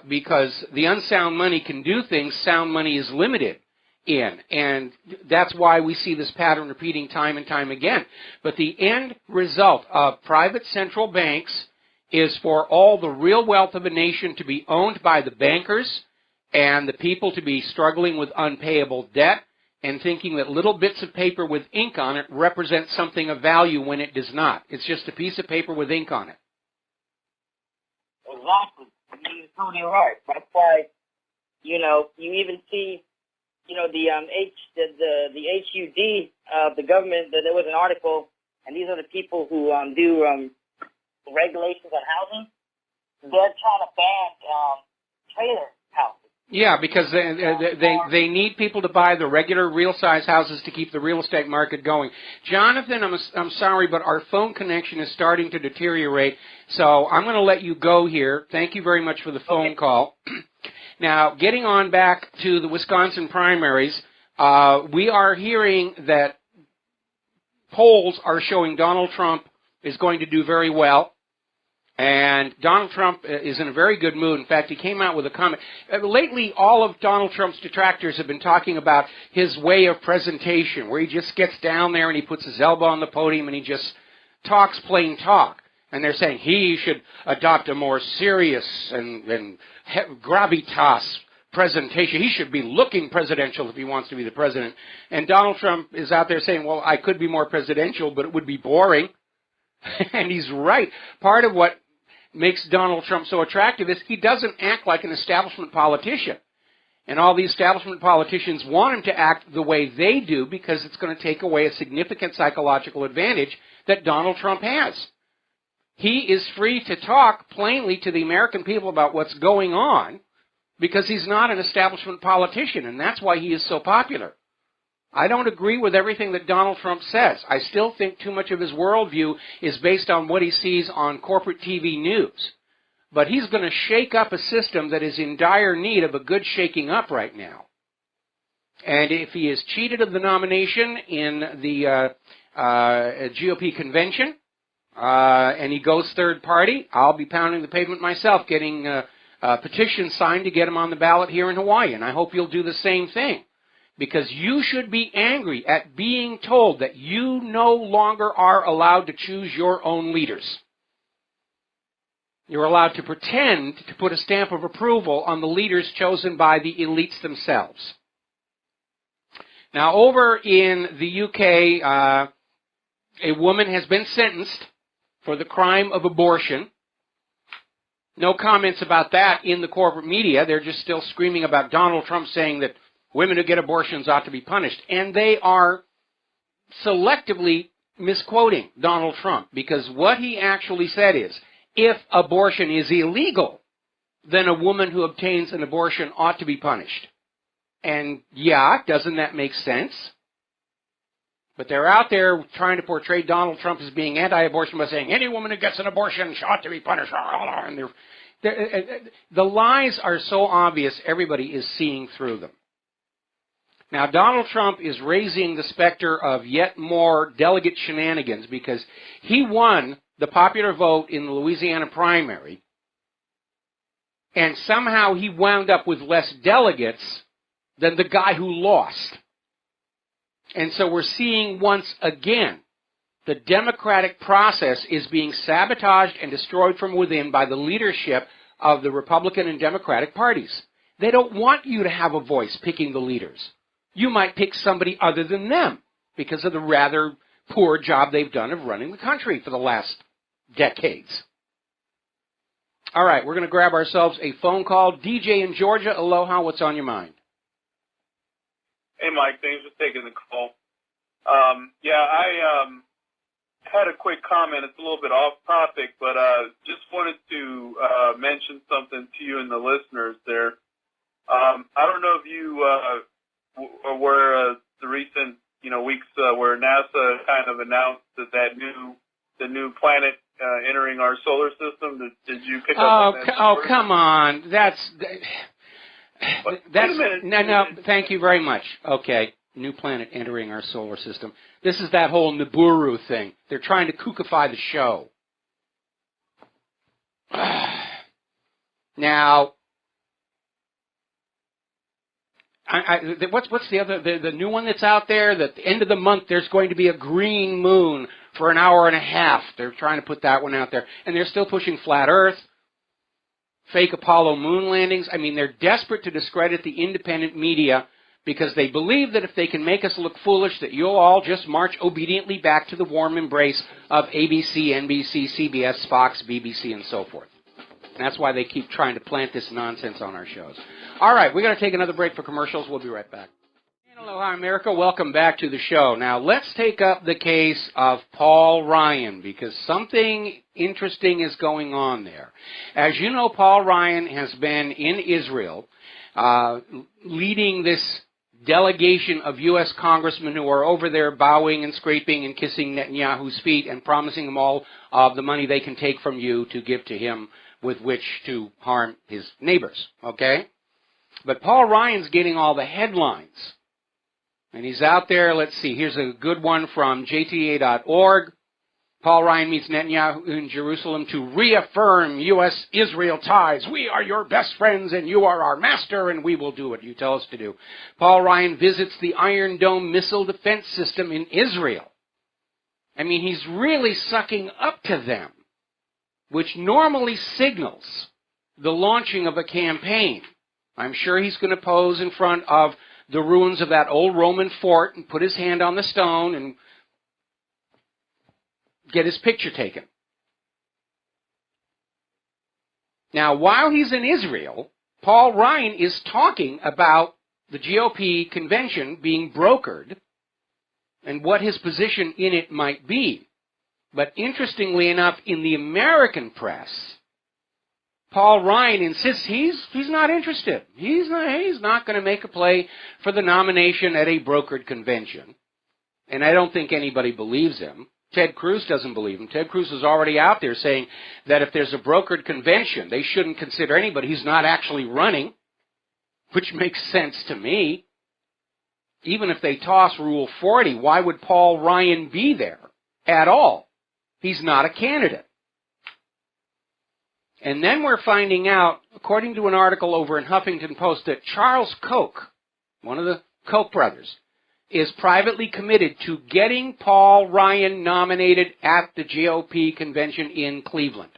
because the unsound money can do things sound money is limited in. And that's why we see this pattern repeating time and time again. But the end result of private central banks is for all the real wealth of a nation to be owned by the bankers and the people to be struggling with unpayable debt and thinking that little bits of paper with ink on it represent something of value when it does not. It's just a piece of paper with ink on it. Exactly. You're totally right. That's why, you even see, the HUD of the government, there was an article, and these are the people who do regulations on housing. They're trying to ban trailer houses. Yeah, because they need people to buy the regular real-size houses to keep the real estate market going. Jonathan, I'm sorry, but our phone connection is starting to deteriorate, so I'm going to let you go here. Thank you very much for the phone call. Now, getting on back to the Wisconsin primaries, we are hearing that polls are showing Donald Trump is going to do very well. And Donald Trump is in a very good mood. In fact, he came out with a comment. Lately, all of Donald Trump's detractors have been talking about his way of presentation, where he just gets down there and he puts his elbow on the podium and he just talks plain talk. And they're saying he should adopt a more serious and gravitas presentation. He should be looking presidential if he wants to be the president. And Donald Trump is out there saying, well, I could be more presidential, but it would be boring. And he's right. Part of what makes Donald Trump so attractive is he doesn't act like an establishment politician. And all the establishment politicians want him to act the way they do because it's going to take away a significant psychological advantage that Donald Trump has. He is free to talk plainly to the American people about what's going on because he's not an establishment politician, and that's why he is so popular. I don't agree with everything that Donald Trump says. I still think too much of his worldview is based on what he sees on corporate TV news. But he's going to shake up a system that is in dire need of a good shaking up right now. And if he is cheated of the nomination in the GOP convention, and he goes third party, I'll be pounding the pavement myself, getting petitions signed to get him on the ballot here in Hawaii. And I hope you'll do the same thing. Because you should be angry at being told that you no longer are allowed to choose your own leaders. You're allowed to pretend to put a stamp of approval on the leaders chosen by the elites themselves. Now, over in the UK, a woman has been sentenced for the crime of abortion. No comments about that in the corporate media. They're just still screaming about Donald Trump saying that women who get abortions ought to be punished. And they are selectively misquoting Donald Trump because what he actually said is, if abortion is illegal, then a woman who obtains an abortion ought to be punished. And yeah, doesn't that make sense? But they're out there trying to portray Donald Trump as being anti-abortion by saying any woman who gets an abortion ought to be punished. And the lies are so obvious, everybody is seeing through them. Now, Donald Trump is raising the specter of yet more delegate shenanigans because he won the popular vote in the Louisiana primary, and somehow he wound up with less delegates than the guy who lost. And so we're seeing once again the democratic process is being sabotaged and destroyed from within by the leadership of the Republican and Democratic parties. They don't want you to have a voice picking the leaders. You might pick somebody other than them because of the rather poor job they've done of running the country for the last decades. All right, we're going to grab ourselves a phone call. DJ in Georgia, aloha, what's on your mind? Hey, Mike, thanks for taking the call. I had a quick comment. It's a little bit off topic, but just wanted to mention something to you and the listeners there. I don't know if you were the recent weeks where NASA kind of announced that the new planet entering our solar system. Did you pick up on that? Oh, come on. That's no. Thank you very much. Okay, new planet entering our solar system. This is that whole Nibiru thing. They're trying to kookify the show. Now, what's the other, the new one that's out there? That at the end of the month there's going to be a green moon for an hour and a half. They're trying to put that one out there. And they're still pushing flat Earth, fake Apollo moon landings. I mean, they're desperate to discredit the independent media because they believe that if they can make us look foolish, that you'll all just march obediently back to the warm embrace of ABC, NBC, CBS, Fox, BBC, and so forth. And that's why they keep trying to plant this nonsense on our shows. All right, we're going to take another break for commercials. We'll be right back. Aloha, America. Welcome back to the show. Now, let's take up the case of Paul Ryan, because something interesting is going on there. As you know, Paul Ryan has been in Israel leading this delegation of U.S. congressmen who are over there bowing and scraping and kissing Netanyahu's feet and promising him all of the money they can take from you to give to him with which to harm his neighbors, okay? But Paul Ryan's getting all the headlines. And he's out there, let's see, here's a good one from JTA.org. Paul Ryan meets Netanyahu in Jerusalem to reaffirm U.S.-Israel ties. We are your best friends and you are our master and we will do what you tell us to do. Paul Ryan visits the Iron Dome missile defense system in Israel. I mean, he's really sucking up to them, which normally signals the launching of a campaign. I'm sure he's going to pose in front of the ruins of that old Roman fort and put his hand on the stone and get his picture taken. Now, while he's in Israel, Paul Ryan is talking about the GOP convention being brokered and what his position in it might be. But interestingly enough, in the American press, Paul Ryan insists he's not interested. He's not going to make a play for the nomination at a brokered convention. And I don't think anybody believes him. Ted Cruz doesn't believe him. Ted Cruz is already out there saying that if there's a brokered convention, they shouldn't consider anybody. He's not actually running, which makes sense to me. Even if they toss Rule 40, why would Paul Ryan be there at all? He's not a candidate. And then we're finding out, according to an article over in Huffington Post, that Charles Koch, one of the Koch brothers, is privately committed to getting Paul Ryan nominated at the GOP convention in Cleveland.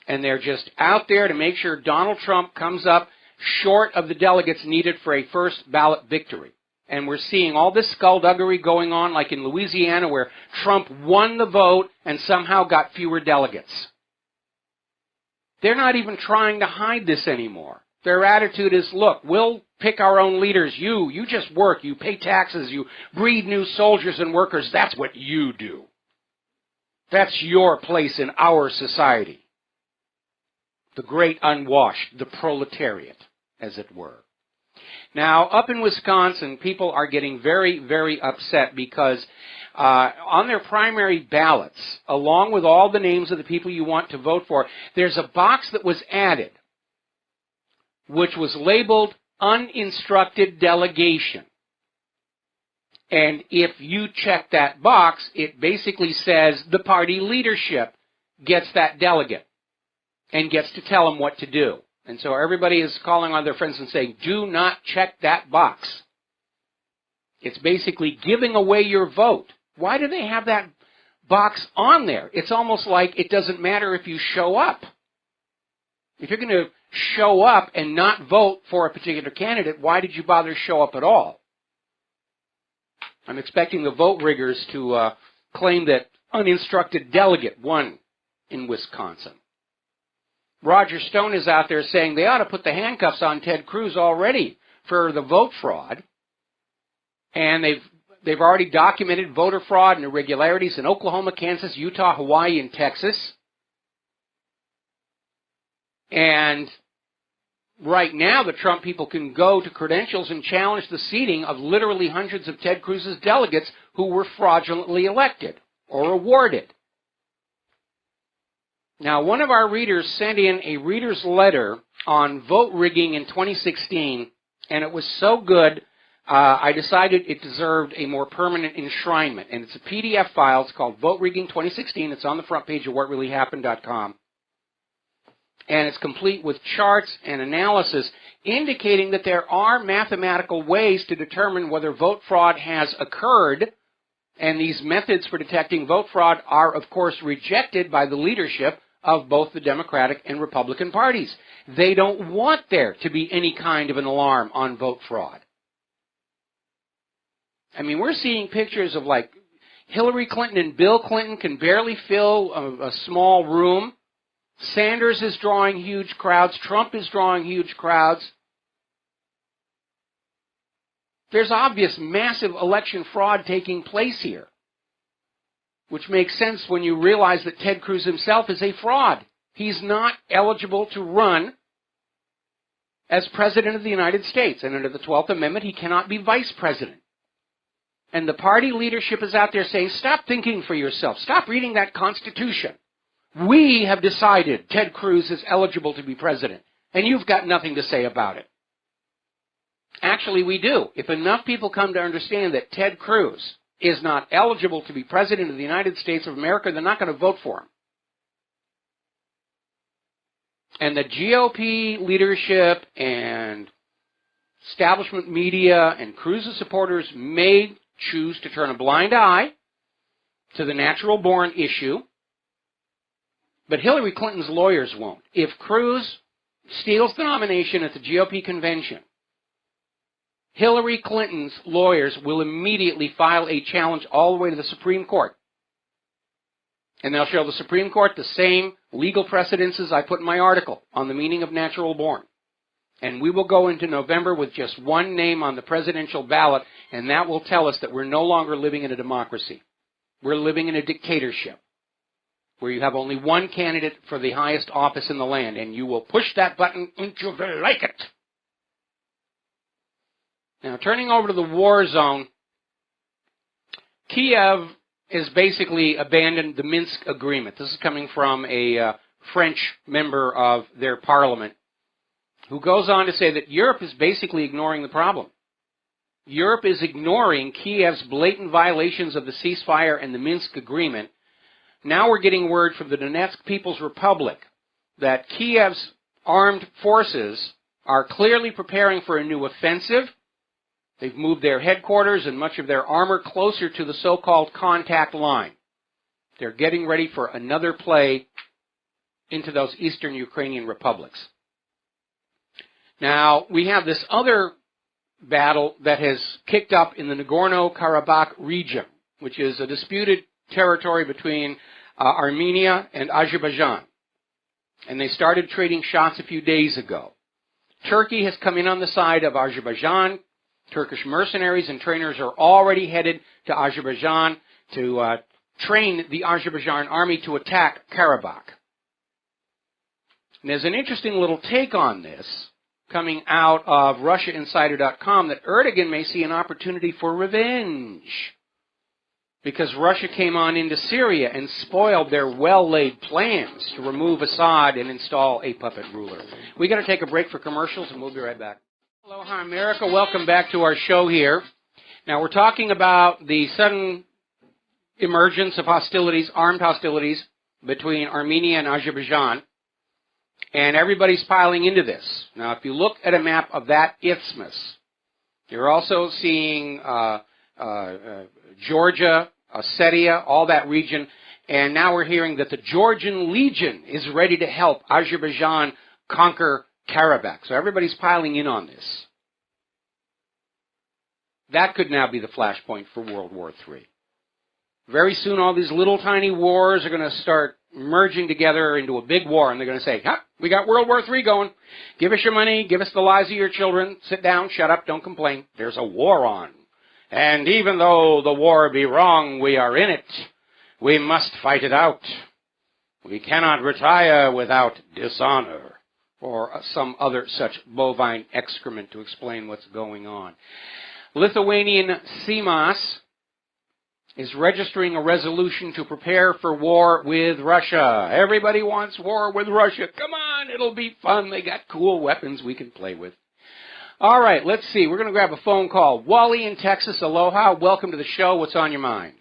And they're just out there to make sure Donald Trump comes up short of the delegates needed for a first ballot victory. And we're seeing all this skullduggery going on, like in Louisiana, where Trump won the vote and somehow got fewer delegates. They're not even trying to hide this anymore. Their attitude is, look, we'll pick our own leaders. You just work. You pay taxes. You breed new soldiers and workers. That's what you do. That's your place in our society. The great unwashed, the proletariat, as it were. Now, up in Wisconsin, people are getting very, very upset because on their primary ballots, along with all the names of the people you want to vote for, there's a box that was added, which was labeled uninstructed delegation. And if you check that box, it basically says the party leadership gets that delegate and gets to tell them what to do. And so everybody is calling on their friends and saying, do not check that box. It's basically giving away your vote. Why do they have that box on there? It's almost like it doesn't matter if you show up. If you're going to show up and not vote for a particular candidate, why did you bother to show up at all? I'm expecting the vote riggers to claim that uninstructed delegate won in Wisconsin. Roger Stone is out there saying they ought to put the handcuffs on Ted Cruz already for the vote fraud. And they've already documented voter fraud and irregularities in Oklahoma, Kansas, Utah, Hawaii, and Texas. And right now, the Trump people can go to credentials and challenge the seating of literally hundreds of Ted Cruz's delegates who were fraudulently elected or awarded. Now, one of our readers sent in a reader's letter on vote rigging in 2016, and it was so good, I decided it deserved a more permanent enshrinement. And it's a PDF file. It's called Vote Rigging 2016. It's on the front page of WhatReallyHappened.com. and it's complete with charts and analysis indicating that there are mathematical ways to determine whether vote fraud has occurred, and these methods for detecting vote fraud are, of course, rejected by the leadership of both the Democratic and Republican parties. They don't want there to be any kind of an alarm on vote fraud. I mean, we're seeing pictures of, like, Hillary Clinton and Bill Clinton can barely fill a small room. Sanders is drawing huge crowds. Trump is drawing huge crowds. There's obvious massive election fraud taking place here, which makes sense when you realize that Ted Cruz himself is a fraud. He's not eligible to run as President of the United States, and under the 12th Amendment, he cannot be Vice President. And the party leadership is out there saying, stop thinking for yourself. Stop reading that Constitution. We have decided Ted Cruz is eligible to be president, and you've got nothing to say about it. Actually, we do. If enough people come to understand that Ted Cruz is not eligible to be president of the United States of America, they're not going to vote for him. And the GOP leadership and establishment media and Cruz's supporters may choose to turn a blind eye to the natural-born issue, but Hillary Clinton's lawyers won't. If Cruz steals the nomination at the GOP convention, Hillary Clinton's lawyers will immediately file a challenge all the way to the Supreme Court. And they'll show the Supreme Court the same legal precedences I put in my article on the meaning of natural born. And we will go into November with just one name on the presidential ballot, and that will tell us that we're no longer living in a democracy. We're living in a dictatorship, where you have only one candidate for the highest office in the land, and you will push that button until they like it. Now, turning over to the war zone, Kiev has basically abandoned the Minsk agreement. This is coming from a French member of their parliament, who goes on to say that Europe is basically ignoring the problem. Europe is ignoring Kiev's blatant violations of the ceasefire and the Minsk agreement. Now we're getting word from the Donetsk People's Republic that Kiev's armed forces are clearly preparing for a new offensive. They've moved their headquarters and much of their armor closer to the so-called contact line. They're getting ready for another play into those eastern Ukrainian republics. Now, we have this other battle that has kicked up in the Nagorno-Karabakh region, which is a disputed territory between Armenia and Azerbaijan. And they started trading shots a few days ago. Turkey has come in on the side of Azerbaijan. Turkish mercenaries and trainers are already headed to Azerbaijan to train the Azerbaijan army to attack Karabakh. And there's an interesting little take on this coming out of RussiaInsider.com that Erdogan may see an opportunity for revenge because Russia came on into Syria and spoiled their well-laid plans to remove Assad and install a puppet ruler. We've got to take a break for commercials, and we'll be right back. Aloha, America. Welcome back to our show here. Now, we're talking about the sudden emergence of hostilities, armed hostilities, between Armenia and Azerbaijan, and everybody's piling into this. Now, if you look at a map of that isthmus, you're also seeing Georgia, Ossetia, all that region, and now we're hearing that the Georgian Legion is ready to help Azerbaijan conquer Karabakh. So everybody's piling in on this. That could now be the flashpoint for World War III. Very soon all these little tiny wars are going to start merging together into a big war, and they're going to say, we got World War III going. Give us your money, give us the lives of your children, sit down, shut up, don't complain. There's a war on. And even though the war be wrong, we are in it. We must fight it out. We cannot retire without dishonor, or some other such bovine excrement to explain what's going on. Lithuanian Seimas is registering a resolution to prepare for war with Russia. Everybody wants war with Russia. Come on, it'll be fun. They got cool weapons we can play with. All right, let's see. We're going to grab a phone call. Wally in Texas, aloha. Welcome to the show. What's on your mind?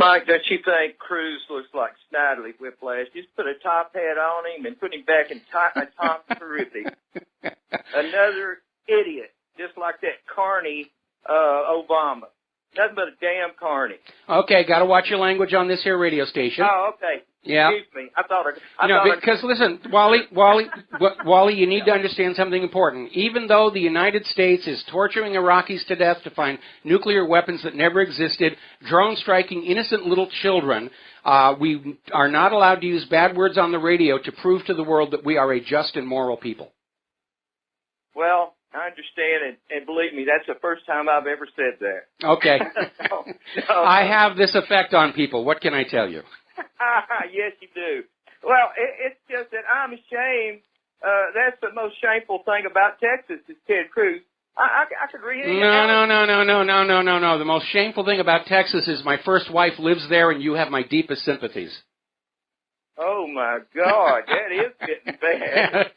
Mike, don't you think Cruz looks like Snidely Whiplash? Just put a top hat on him and put him back in Tom Terrific. Another idiot, just like that carny Obama. Nothing but a damn carny. Okay, got to watch your language on this here radio station. Oh, okay. Yeah. Excuse me. I thought because listen, Wally, you need to understand something important. Even though the United States is torturing Iraqis to death to find nuclear weapons that never existed, drone striking innocent little children, we are not allowed to use bad words on the radio to prove to the world that we are a just and moral people. Well, I understand, and believe me, that's the first time I've ever said that. Okay. No. I have this effect on people. What can I tell you? Yes, you do. Well, it's just that I'm ashamed. That's the most shameful thing about Texas is Ted Cruz. I could read it. No. The most shameful thing about Texas is my first wife lives there, and you have my deepest sympathies. Oh my God, that is getting bad.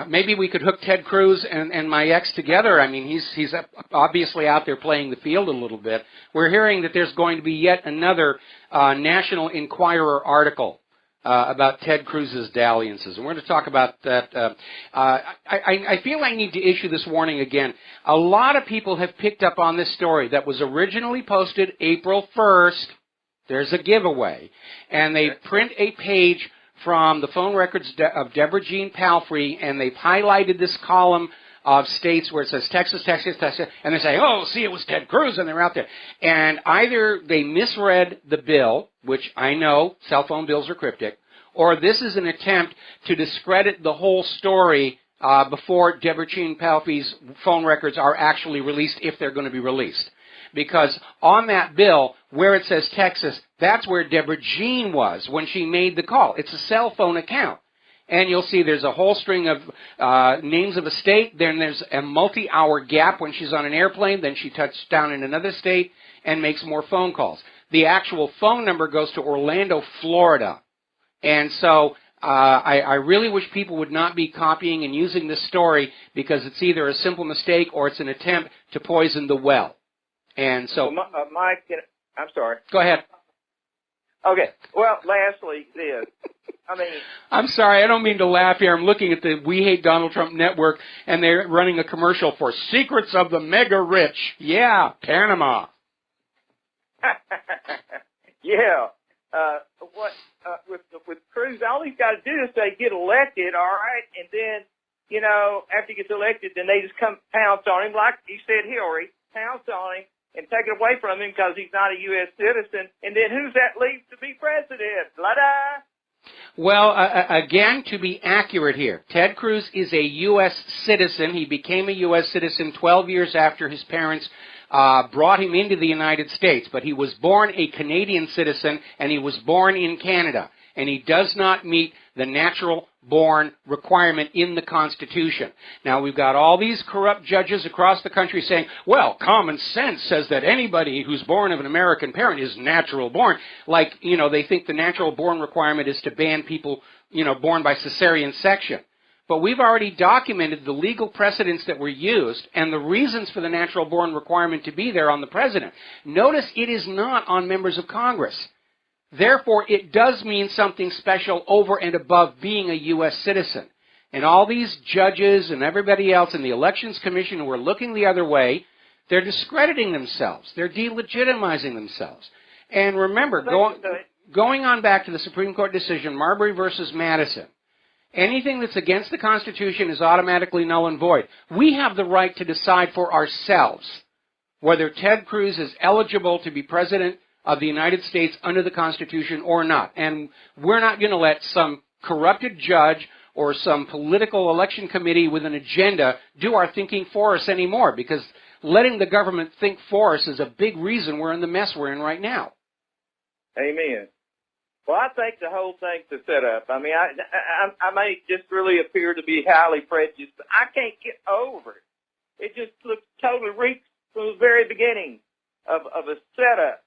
Maybe we could hook Ted Cruz and my ex together. I mean, he's obviously out there playing the field a little bit. We're hearing that there's going to be yet another National Enquirer article about Ted Cruz's dalliances, and we're going to talk about that. I feel I need to issue this warning again. A lot of people have picked up on this story that was originally posted April 1st. There's a giveaway, and they print a page from the phone records of Deborah Jean Palfrey, and they've highlighted this column of states where it says Texas, Texas, Texas, and they're saying, oh, see, it was Ted Cruz, and they're out there. And either they misread the bill, which I know cell phone bills are cryptic, or this is an attempt to discredit the whole story before Deborah Jean Palfrey's phone records are actually released, if they're going to be released. Because on that bill, where it says Texas, that's where Deborah Jean was when she made the call. It's a cell phone account. And you'll see there's a whole string of names of a state. Then there's a multi-hour gap when she's on an airplane. Then she touches down in another state and makes more phone calls. The actual phone number goes to Orlando, Florida. And so I really wish people would not be copying and using this story, because it's either a simple mistake or it's an attempt to poison the well. And so, Mike, I'm sorry. Go ahead. Okay. Well, lastly, I'm sorry, I don't mean to laugh here. I'm looking at the We Hate Donald Trump network, and they're running a commercial for Secrets of the Mega Rich. Yeah, Panama. Yeah. With Cruz, all he's got to do is say get elected, all right, and then, after he gets elected, then they just come pounce on him, like you said, Hillary, pounce on him and take it away from him because he's not a U.S. citizen, and then who's that leaves to be president? La-da! Well, again, to be accurate here, Ted Cruz is a U.S. citizen. He became a U.S. citizen 12 years after his parents brought him into the United States, but he was born a Canadian citizen, and he was born in Canada, and he does not meet the natural-born requirement in the Constitution. Now, we've got all these corrupt judges across the country saying, well, common sense says that anybody who's born of an American parent is natural-born. Like, they think the natural-born requirement is to ban people, born by cesarean section. But we've already documented the legal precedents that were used and the reasons for the natural-born requirement to be there on the president. Notice it is not on members of Congress. Therefore, it does mean something special over and above being a U.S. citizen. And all these judges and everybody else in the Elections Commission who are looking the other way, they're discrediting themselves. They're delegitimizing themselves. And remember, going on back to the Supreme Court decision, Marbury versus Madison, anything that's against the Constitution is automatically null and void. We have the right to decide for ourselves whether Ted Cruz is eligible to be president of the United States under the Constitution or not. And we're not going to let some corrupted judge or some political election committee with an agenda do our thinking for us anymore, because letting the government think for us is a big reason we're in the mess we're in right now. Amen. Well, I think the whole thing's a setup. I mean, I may just really appear to be highly prejudiced, but I can't get over it. It just looks totally reeks from the very beginning of a setup.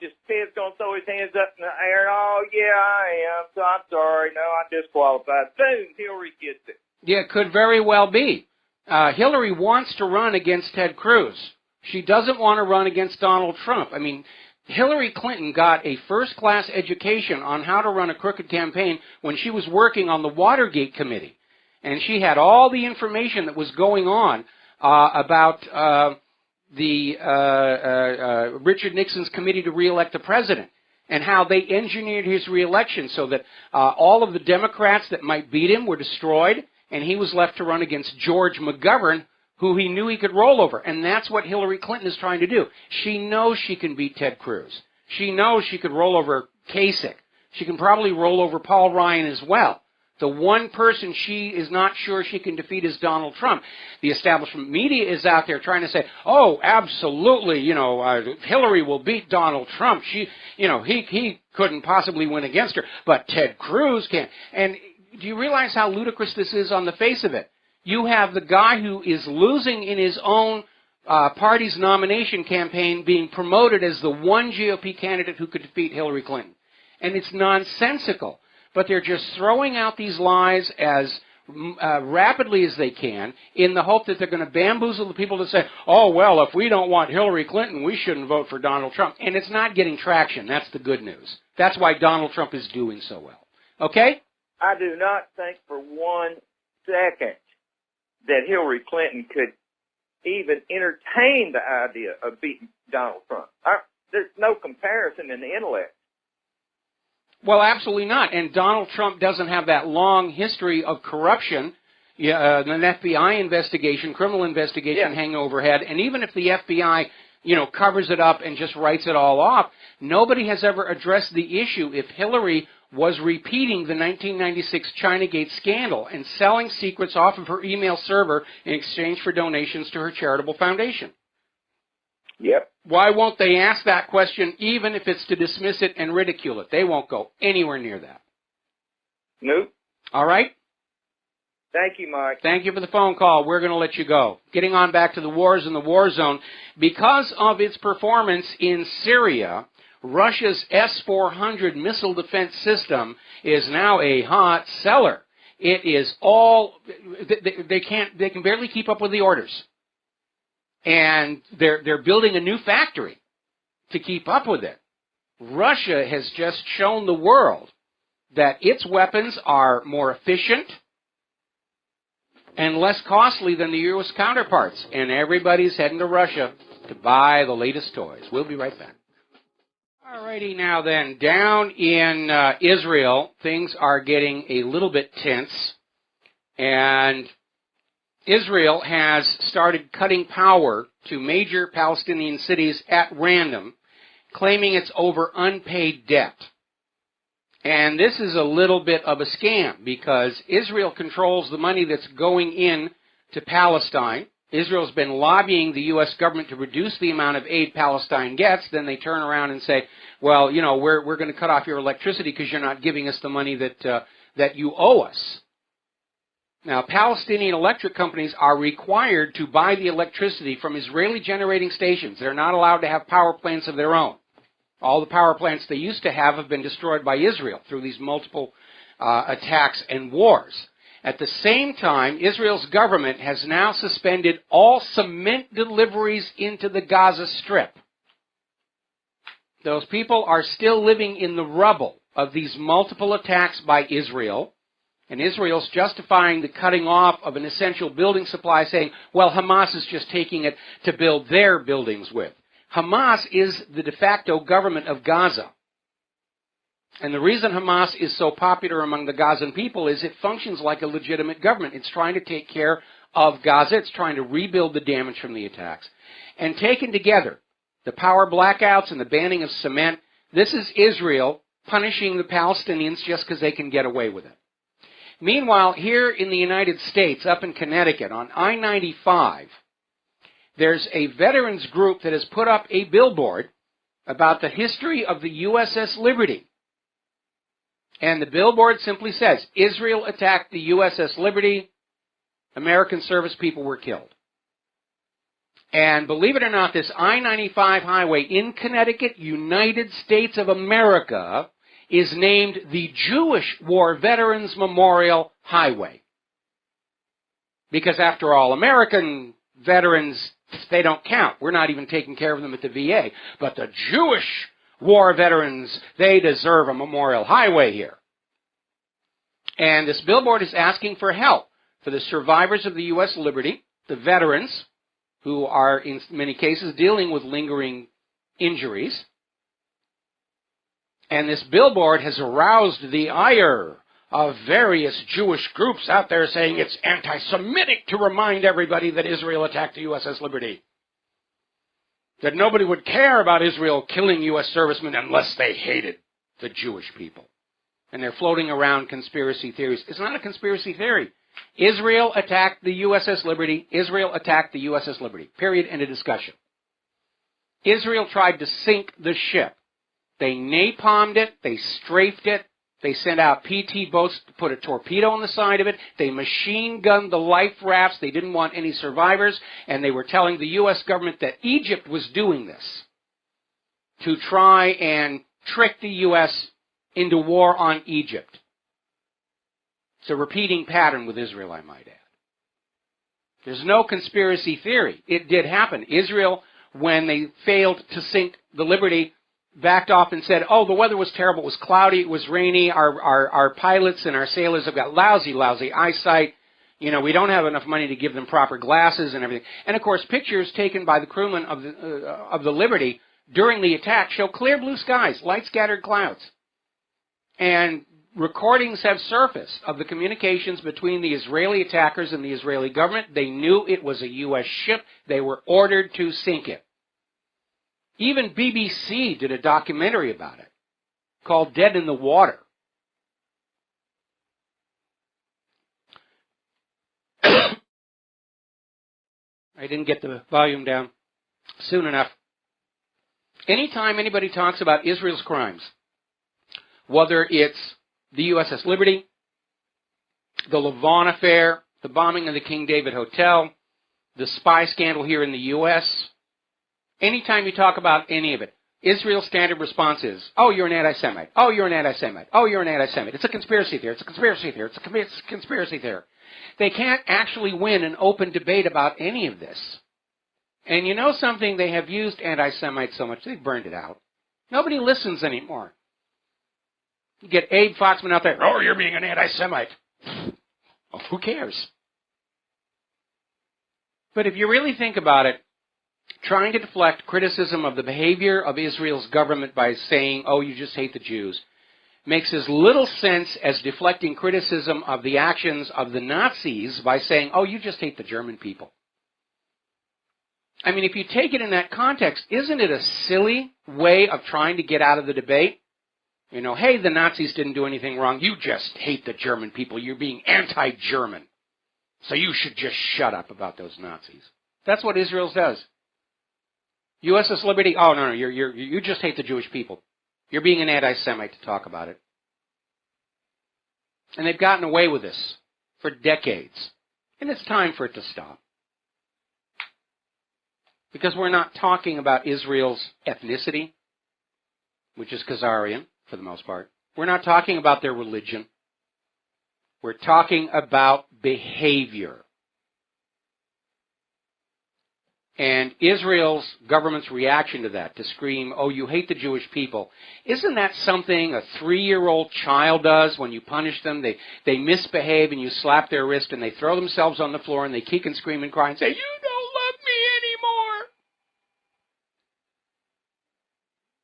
Just Ted's going to throw his hands up in the air, and, oh, yeah, I am, so I'm sorry, no, I'm disqualified. Boom, Hillary gets it. Yeah, it could very well be. Hillary wants to run against Ted Cruz. She doesn't want to run against Donald Trump. I mean, Hillary Clinton got a first-class education on how to run a crooked campaign when she was working on the Watergate Committee. And she had all the information that was going on about Richard Nixon's committee to re-elect the president and how they engineered his re-election so that all of the Democrats that might beat him were destroyed, and he was left to run against George McGovern, who he knew he could roll over. And that's what Hillary Clinton is trying to do. She knows she can beat Ted Cruz. She knows she could roll over Kasich. She can probably roll over Paul Ryan as well. The one person she is not sure she can defeat is Donald Trump. The establishment media is out there trying to say, oh, absolutely, Hillary will beat Donald Trump. He couldn't possibly win against her, but Ted Cruz can. And do you realize how ludicrous this is on the face of it? You have the guy who is losing in his own party's nomination campaign being promoted as the one GOP candidate who could defeat Hillary Clinton. And it's nonsensical. But they're just throwing out these lies as rapidly as they can in the hope that they're going to bamboozle the people to say, oh, well, if we don't want Hillary Clinton, we shouldn't vote for Donald Trump. And it's not getting traction. That's the good news. That's why Donald Trump is doing so well. Okay? I do not think for 1 second that Hillary Clinton could even entertain the idea of beating Donald Trump. There's no comparison in the intellect. Well, absolutely not. And Donald Trump doesn't have that long history of corruption, an FBI investigation, criminal investigation hanging overhead. And even if the FBI, covers it up and just writes it all off, nobody has ever addressed the issue if Hillary was repeating the 1996 Chinagate scandal and selling secrets off of her email server in exchange for donations to her charitable foundation. Yep. Why won't they ask that question even if it's to dismiss it and ridicule it? They won't go anywhere near that. Nope. All right? Thank you, Mike. Thank you for the phone call. We're going to let you go. Getting on back to the wars in the war zone. Because of its performance in Syria, Russia's S-400 missile defense system is now a hot seller. It is all, they can barely keep up with the orders. And they're building a new factory to keep up with it. Russia has just shown the world that its weapons are more efficient and less costly than the U.S. counterparts. And everybody's heading to Russia to buy the latest toys. We'll be right back. All righty, now then, down in Israel, things are getting a little bit tense. And Israel has started cutting power to major Palestinian cities at random, claiming it's over unpaid debt. And this is a little bit of a scam because Israel controls the money that's going in to Palestine. Israel's been lobbying the U.S. government to reduce the amount of aid Palestine gets. Then they turn around and say, well, we're going to cut off your electricity because you're not giving us the money that you owe us. Now, Palestinian electric companies are required to buy the electricity from Israeli generating stations. They're not allowed to have power plants of their own. All the power plants they used to have been destroyed by Israel through these multiple attacks and wars. At the same time, Israel's government has now suspended all cement deliveries into the Gaza Strip. Those people are still living in the rubble of these multiple attacks by Israel. And Israel's justifying the cutting off of an essential building supply, saying, well, Hamas is just taking it to build their buildings with. Hamas is the de facto government of Gaza. And the reason Hamas is so popular among the Gazan people is it functions like a legitimate government. It's trying to take care of Gaza. It's trying to rebuild the damage from the attacks. And taken together, the power blackouts and the banning of cement, this is Israel punishing the Palestinians just because they can get away with it. Meanwhile, here in the United States, up in Connecticut, on I-95, there's a veterans group that has put up a billboard about the history of the USS Liberty. And the billboard simply says, Israel attacked the USS Liberty, American service people were killed. And believe it or not, this I-95 highway in Connecticut, United States of America, is named the Jewish War Veterans Memorial Highway. Because after all, American veterans They don't count. We're not even taking care of them at the VA. But the Jewish war veterans, they deserve a memorial highway here. And this billboard is asking for help for the survivors of the U.S. liberty, the veterans, who are in many cases dealing with lingering injuries. And this billboard has aroused the ire of various Jewish groups out there saying it's anti-Semitic to remind everybody that Israel attacked the USS Liberty. That nobody would care about Israel killing U.S. servicemen unless they hated the Jewish people. And they're floating around conspiracy theories. It's not a conspiracy theory. Israel attacked the USS Liberty. Israel attacked the USS Liberty. Period. End of discussion. Israel tried to sink the ship. They napalmed it. They strafed it. They sent out PT boats to put a torpedo on the side of it. They machine-gunned the life rafts. They didn't want any survivors. And they were telling the U.S. government that Egypt was doing this to try and trick the U.S. into war on Egypt. It's a repeating pattern with Israel, I might add. There's no conspiracy theory. It did happen. Israel, when they failed to sink the Liberty, backed off and said, oh, the weather was terrible. It was cloudy. It was rainy. Our pilots and our sailors have got lousy eyesight. You know, we don't have enough money to give them proper glasses and everything. And, of course, pictures taken by the crewmen of the Liberty during the attack show clear blue skies, light scattered clouds. And recordings have surfaced of the communications between the Israeli attackers and the Israeli government. They knew it was a U.S. ship. They were ordered to sink it. Even BBC did a documentary about it called Dead in the Water. I didn't get the volume down soon enough. Anytime anybody talks about Israel's crimes, whether it's the USS Liberty, the Lavon affair, the bombing of the King David Hotel, the spy scandal here in the U.S., anytime you talk about any of it, Israel's standard response is, oh, you're an anti-Semite. Oh, you're an anti-Semite. Oh, you're an anti-Semite. It's a conspiracy theory. It's a conspiracy theory. It's a conspiracy theory. They can't actually win an open debate about any of this. And you know something? They have used anti-Semite so much, they've burned it out. Nobody listens anymore. You get Abe Foxman out there, oh, you're being an anti-Semite. Well, who cares? But if you really think about it, trying to deflect criticism of the behavior of Israel's government by saying, oh, you just hate the Jews, makes as little sense as deflecting criticism of the actions of the Nazis by saying, oh, you just hate the German people. I mean, if you take it in that context, isn't it a silly way of trying to get out of the debate? You know, hey, the Nazis didn't do anything wrong. You just hate the German people. You're being anti-German. So you should just shut up about those Nazis. That's what Israel does. USS Liberty, oh, no, you just hate the Jewish people. You're being an anti-Semite to talk about it. And they've gotten away with this for decades. And it's time for it to stop. Because we're not talking about Israel's ethnicity, which is Khazarian for the most part. We're not talking about their religion. We're talking about behavior. And Israel's government's reaction to that, to scream, oh, you hate the Jewish people, isn't that something a 3-year-old child does when you punish them? They misbehave and you slap their wrist and they throw themselves on the floor and they kick and scream and cry and say, you don't love me anymore.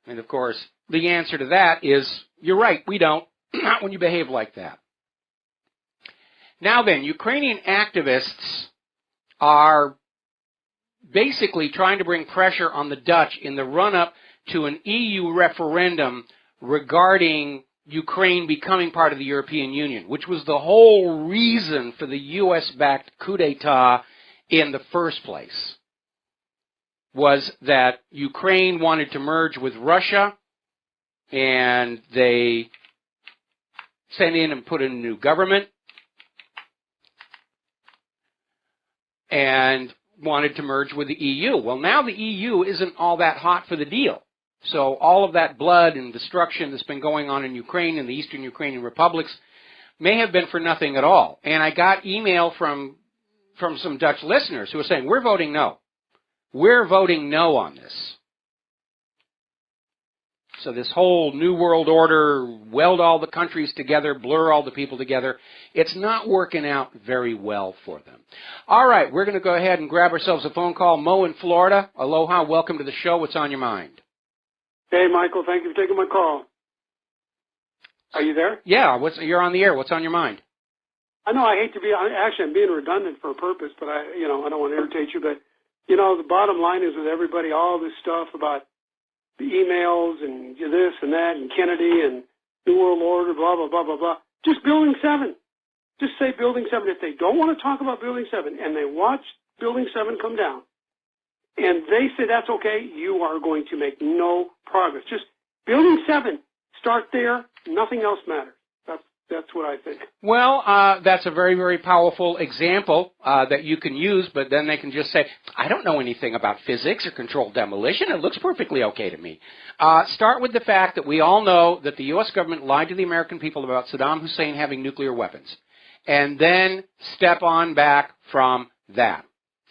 And of course, the answer to that is, you're right, we don't. Not when you behave like that. Now then, Ukrainian activists are basically trying to bring pressure on the Dutch in the run-up to an EU referendum regarding Ukraine becoming part of the European Union, which was the whole reason for the U.S.-backed coup d'etat in the first place, was that Ukraine wanted to merge with Russia, and they sent in and put in a new government, and wanted to merge with the EU. Well, now the EU isn't all that hot for the deal. So all of that blood and destruction that's been going on in Ukraine and the eastern Ukrainian republics may have been for nothing at all. And I got email from some Dutch listeners who were saying, we're voting no. We're voting no on this. So this whole New World Order, weld all the countries together, blur all the people together, it's not working out very well for them. All right, we're going to go ahead and grab ourselves a phone call. Mo in Florida. Aloha, welcome to the show. What's on your mind? Hey, Michael, thank you for taking my call. Are you there? Yeah, you're on the air. What's on your mind? I know I hate to be, actually I'm being redundant for a purpose, but I don't want to irritate you, but, the bottom line is with everybody, all this stuff about the emails and this and that and Kennedy and New World Order, blah, blah, blah, blah, blah. Just Building 7. Just say Building 7. If they don't want to talk about Building 7 and they watch Building 7 come down and they say that's okay, you are going to make no progress. Just Building 7. Start there. Nothing else matters. That's what I think. Well, that's a very, very powerful example that you can use, but then they can just say, I don't know anything about physics or controlled demolition. It looks perfectly okay to me. Start with the fact that we all know that the U.S. government lied to the American people about Saddam Hussein having nuclear weapons. And then step on back from that.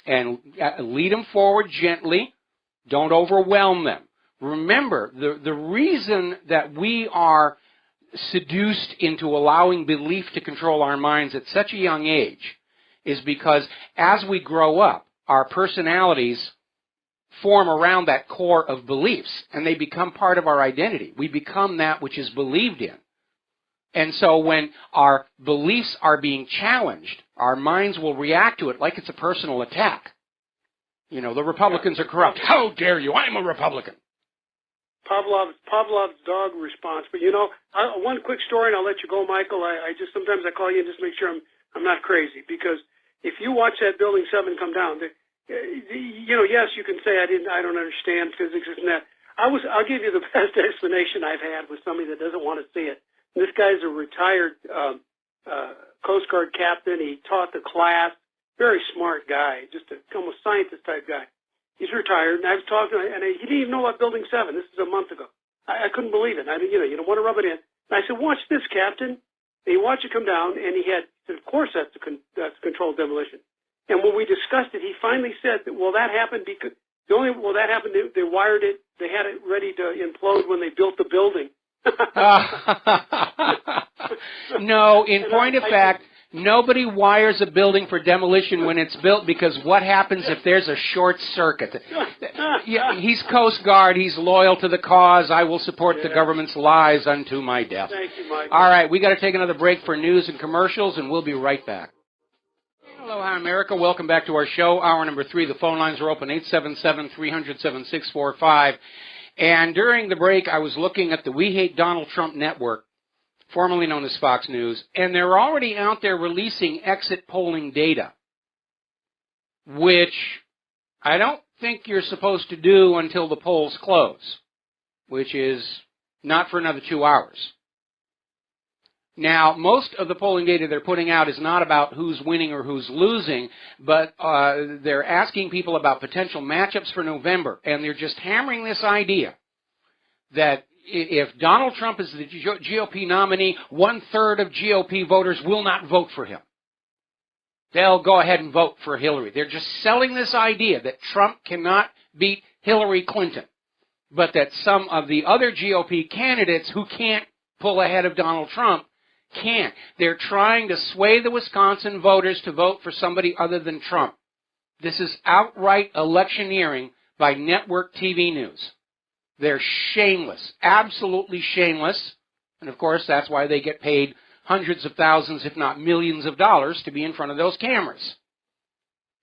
And lead them forward gently. Don't overwhelm them. Remember, the reason that we are seduced into allowing belief to control our minds at such a young age is because as we grow up, our personalities form around that core of beliefs, and they become part of our identity. We become that which is believed in. And so when our beliefs are being challenged, our minds will react to it like it's a personal attack. The Republicans are corrupt. How dare you? I'm a Republican. Pavlov's dog response. But one quick story, and I'll let you go, Michael. I just sometimes I call you and just make sure I'm not crazy, because if you watch that Building 7 come down, yes, you can say I don't understand physics and that. I'll give you the best explanation I've had with somebody that doesn't want to see it. And this guy's a retired Coast Guard captain. He taught the class. Very smart guy, just almost scientist type guy. He's retired, and I was talking, and he didn't even know about Building 7. This is a month ago. I couldn't believe it. You don't want to rub it in. And I said, watch this, Captain. And he watched it come down, and he said, of course that's controlled demolition. And when we discussed it, he finally said that, that happened because they wired it, they had it ready to implode when they built the building. No, in point of fact, nobody wires a building for demolition when it's built, because what happens if there's a short circuit? He's Coast Guard. He's loyal to the cause. I will support the government's lies unto my death. Thank you, Michael. All right, we got to take another break for news and commercials, and we'll be right back. Aloha, America. Welcome back to our show. Hour number 3. The phone lines are open, 877-300-7645. And during the break, I was looking at the We Hate Donald Trump network, formerly known as Fox News, and they're already out there releasing exit polling data, which I don't think you're supposed to do until the polls close, which is not for another 2 hours. Now, most of the polling data they're putting out is not about who's winning or who's losing, but they're asking people about potential matchups for November, and they're just hammering this idea that if Donald Trump is the GOP nominee, 1/3 of GOP voters will not vote for him. They'll go ahead and vote for Hillary. They're just selling this idea that Trump cannot beat Hillary Clinton, but that some of the other GOP candidates who can't pull ahead of Donald Trump can. They're trying to sway the Wisconsin voters to vote for somebody other than Trump. This is outright electioneering by network TV news. They're shameless, absolutely shameless, and of course that's why they get paid hundreds of thousands, if not millions of dollars to be in front of those cameras.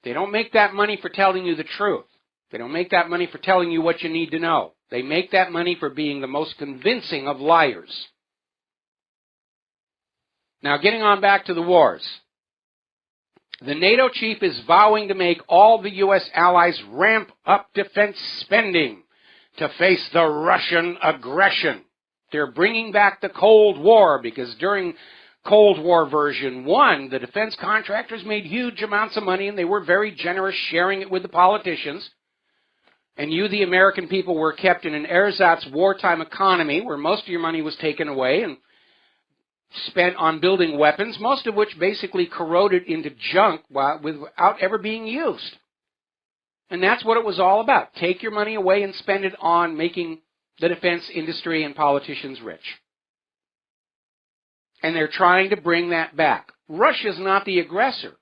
They don't make that money for telling you the truth. They don't make that money for telling you what you need to know. They make that money for being the most convincing of liars. Now, getting on back to the wars. The NATO chief is vowing to make all the U.S. allies ramp up defense spending to face the Russian aggression. They're bringing back the Cold War, because during Cold War version 1, the defense contractors made huge amounts of money, and they were very generous sharing it with the politicians. And you, the American people, were kept in an ersatz wartime economy where most of your money was taken away and spent on building weapons, most of which basically corroded into junk without ever being used. And that's what it was all about. Take your money away and spend it on making the defense industry and politicians rich. And they're trying to bring that back. Russia's not the aggressor.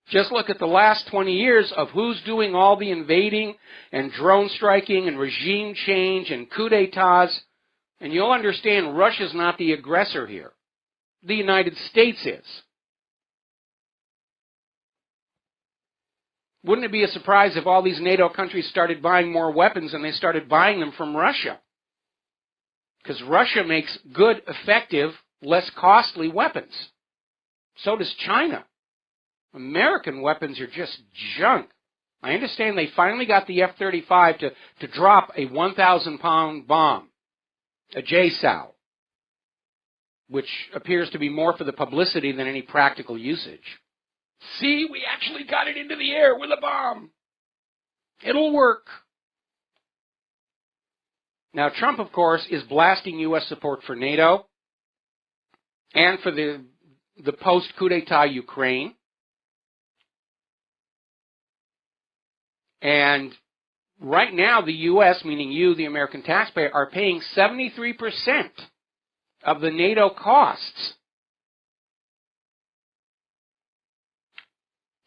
Just look at the last 20 years of who's doing all the invading and drone striking and regime change and coup d'etats, and you'll understand Russia's not the aggressor here. The United States is. Wouldn't it be a surprise if all these NATO countries started buying more weapons and they started buying them from Russia? Because Russia makes good, effective, less costly weapons. So does China. American weapons are just junk. I understand they finally got the F-35 to drop a 1,000-pound bomb, a JSOW, which appears to be more for the publicity than any practical usage. See, we actually got it into the air with a bomb. It'll work. Now, Trump, of course, is blasting U.S. support for NATO and for the post-coup d'etat Ukraine. And right now, the U.S., meaning you, the American taxpayer, are paying 73% of the NATO costs.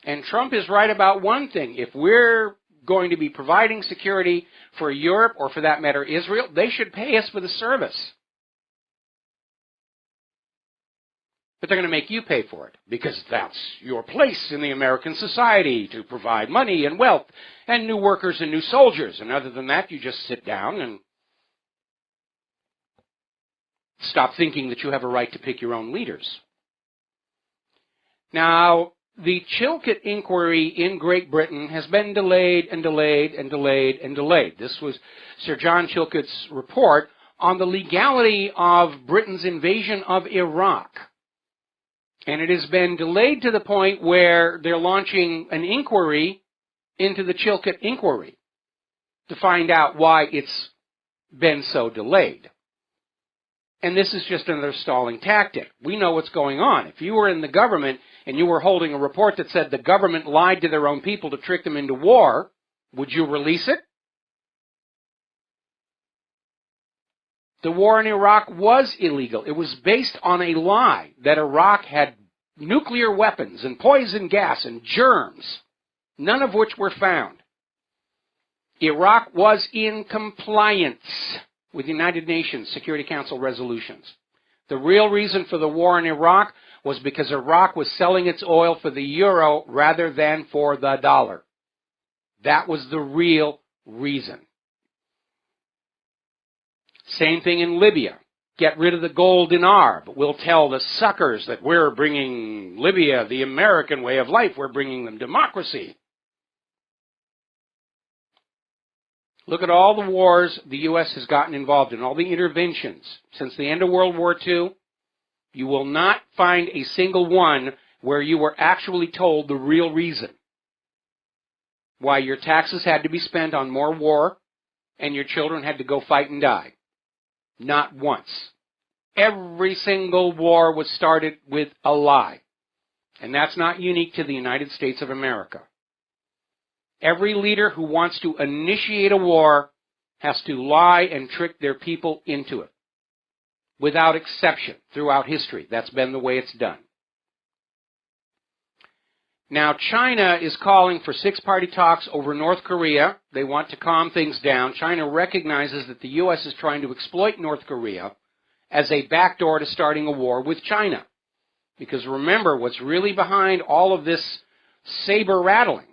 And Trump is right about one thing. If we're going to be providing security for Europe, or for that matter, Israel, they should pay us for the service. But they're going to make you pay for it, because that's your place in the American society, to provide money and wealth and new workers and new soldiers. And other than that, you just sit down and stop thinking that you have a right to pick your own leaders. Now, the Chilkat inquiry in Great Britain has been delayed and delayed and delayed and delayed. This was Sir John Chilkat's report on the legality of Britain's invasion of Iraq. And it has been delayed to the point where they're launching an inquiry into the Chilkat inquiry to find out why it's been so delayed. And this is just another stalling tactic. We know what's going on. If you were in the government and you were holding a report that said the government lied to their own people to trick them into war, would you release it? The war in Iraq was illegal. It was based on a lie that Iraq had nuclear weapons and poison gas and germs, none of which were found. Iraq was in compliance with United Nations Security Council resolutions. The real reason for the war in Iraq was because Iraq was selling its oil for the euro rather than for the dollar. That was the real reason. Same thing in Libya. Get rid of the gold dinar, but we'll tell the suckers that we're bringing Libya the American way of life. We're bringing them democracy. Look at all the wars the U.S. has gotten involved in, all the interventions. Since the end of World War II, you will not find a single one where you were actually told the real reason why your taxes had to be spent on more war and your children had to go fight and die. Not once. Every single war was started with a lie. And that's not unique to the United States of America. Every leader who wants to initiate a war has to lie and trick their people into it. Without exception, throughout history, that's been the way it's done. Now, China is calling for six-party talks over North Korea. They want to calm things down. China recognizes that the U.S. is trying to exploit North Korea as a backdoor to starting a war with China. Because remember, what's really behind all of this saber rattling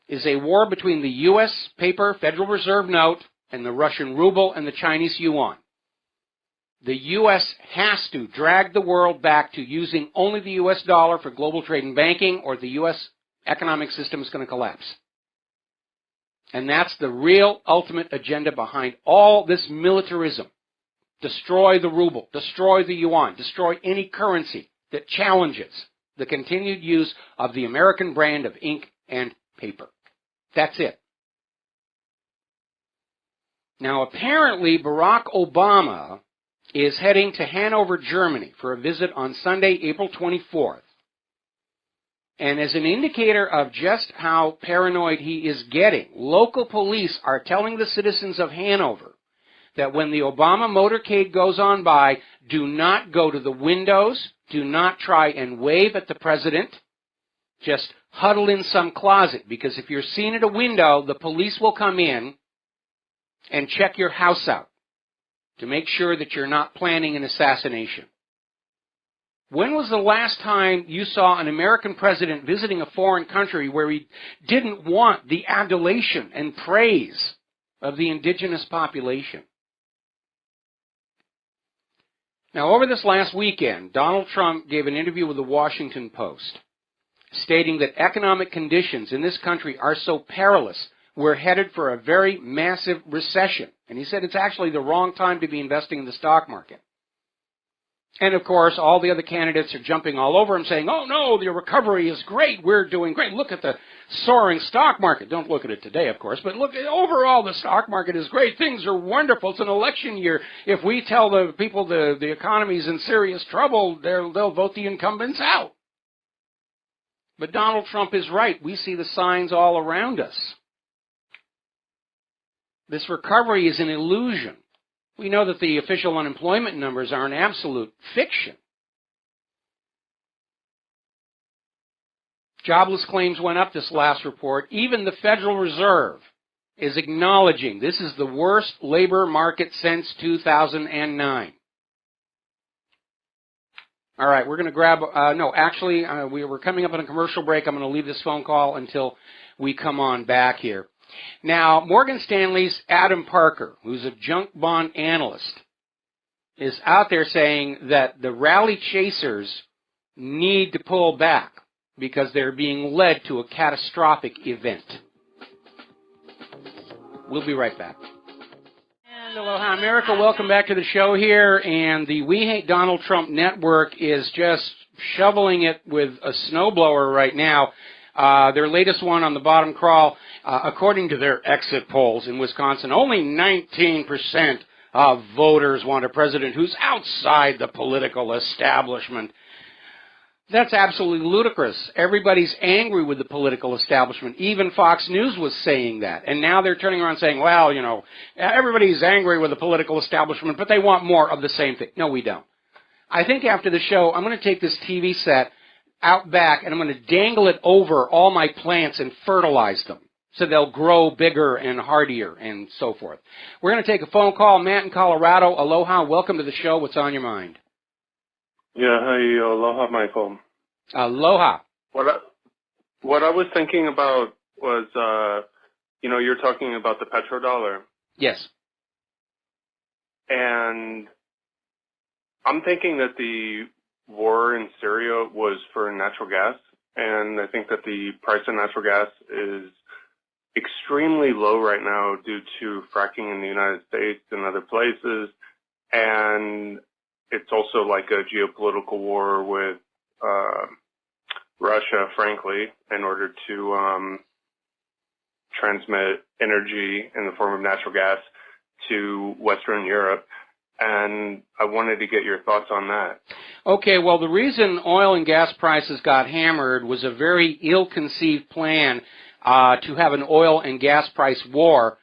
is a war between the U.S. paper Federal Reserve note and the Russian ruble and the Chinese yuan. The U.S. has to drag the world back to using only the U.S. dollar for global trade and banking, or the U.S. economic system is going to collapse. And that's the real ultimate agenda behind all this militarism. Destroy the ruble, destroy the yuan, destroy any currency that challenges the continued use of the American brand of ink and paper. That's it. Now, apparently, Barack Obama is heading to Hanover, Germany for a visit on Sunday, April 24th. And as an indicator of just how paranoid he is getting, local police are telling the citizens of Hanover that when the Obama motorcade goes on by, do not go to the windows, do not try and wave at the president, just huddle in some closet, because if you're seen at a window, the police will come in and check your house out to make sure that you're not planning an assassination. When was the last time you saw an American president visiting a foreign country where he didn't want the adulation and praise of the indigenous population? Now, over this last weekend, Donald Trump gave an interview with the Washington Post, stating that economic conditions in this country are so perilous, we're headed for a very massive recession. And he said it's actually the wrong time to be investing in the stock market. And, of course, all the other candidates are jumping all over him saying, oh, no, the recovery is great. We're doing great. Look at the soaring stock market. Don't look at it today, of course, but look, overall the stock market is great. Things are wonderful. It's an election year. If we tell the people the economy's in serious trouble, they'll vote the incumbents out. But Donald Trump is right. We see the signs all around us. This recovery is an illusion. We know that the official unemployment numbers are an absolute fiction. Jobless claims went up this last report. Even the Federal Reserve is acknowledging this is the worst labor market since 2009. All right, we're going to grab, we're coming up on a commercial break. I'm going to leave this phone call until we come on back here. Now, Morgan Stanley's Adam Parker, who's a junk bond analyst, is out there saying that the rally chasers need to pull back because they're being led to a catastrophic event. We'll be right back. And aloha, America. Welcome back to the show here. And the We Hate Donald Trump network is just shoveling it with a snowblower right now. Their latest one on the bottom crawl, according to their exit polls in Wisconsin, only 19% of voters want a president who's outside the political establishment. That's absolutely ludicrous. Everybody's angry with the political establishment. Even Fox News was saying that. And now they're turning around saying, well, you know, everybody's angry with the political establishment, but they want more of the same thing. No, we don't. I think after the show, I'm going to take this TV set out back, and I'm going to dangle it over all my plants and fertilize them so they'll grow bigger and hardier and so forth. We're going to take a phone call. Matt in Colorado, aloha. Welcome to the show. What's on your mind? Yeah, hi, aloha, Michael. Aloha. What I was thinking about was, you're talking about the petrodollar. Yes. And I'm thinking that the war in Syria was for natural gas, and I think that the price of natural gas is extremely low right now due to fracking in the United States and other places, and it's also like a geopolitical war with Russia, frankly, in order to transmit energy in the form of natural gas to Western Europe. And I wanted to get your thoughts on that. Okay, well, the reason oil and gas prices got hammered was a very ill-conceived plan to have an oil and gas price war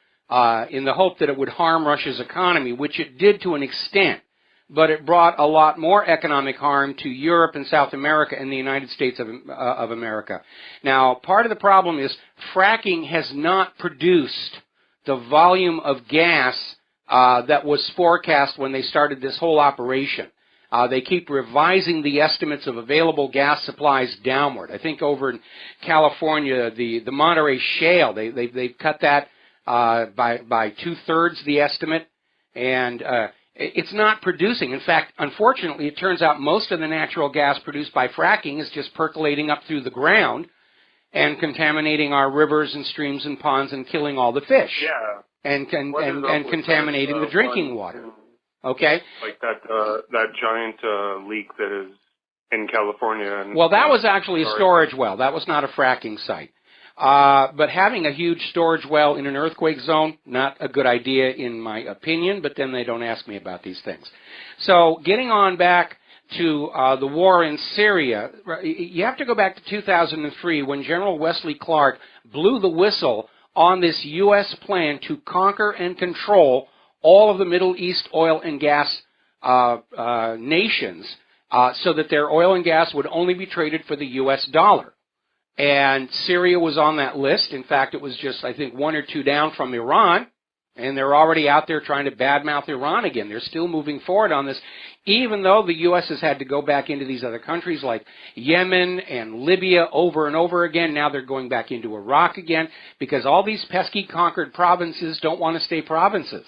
in the hope that it would harm Russia's economy, which it did to an extent. But it brought a lot more economic harm to Europe and South America and the United States of America. Now, part of the problem is fracking has not produced the volume of gas that was forecast when they started this whole operation. They keep revising the estimates of available gas supplies downward. I think over in California, the Monterey Shale, they've cut that by 2/3 the estimate, and it's not producing. In fact, unfortunately, it turns out most of the natural gas produced by fracking is just percolating up through the ground and contaminating our rivers and streams and ponds and killing all the fish. Yeah. And contaminating the drinking water. Okay? Like that giant leak that is in California. And well, that was actually a storage well. That was not a fracking site. But having a huge storage well in an earthquake zone, not a good idea in my opinion, but then they don't ask me about these things. So getting on back, to the war in Syria, you have to go back to 2003 when General Wesley Clark blew the whistle on this U.S. plan to conquer and control all of the Middle East oil and gas nations so that their oil and gas would only be traded for the U.S. dollar. And Syria was on that list. In fact, it was just, I think, 1 or 2 down from Iran. And they're already out there trying to badmouth Iran again. They're still moving forward on this, even though the U.S. has had to go back into these other countries like Yemen and Libya over and over again. Now they're going back into Iraq again because all these pesky conquered provinces don't want to stay provinces.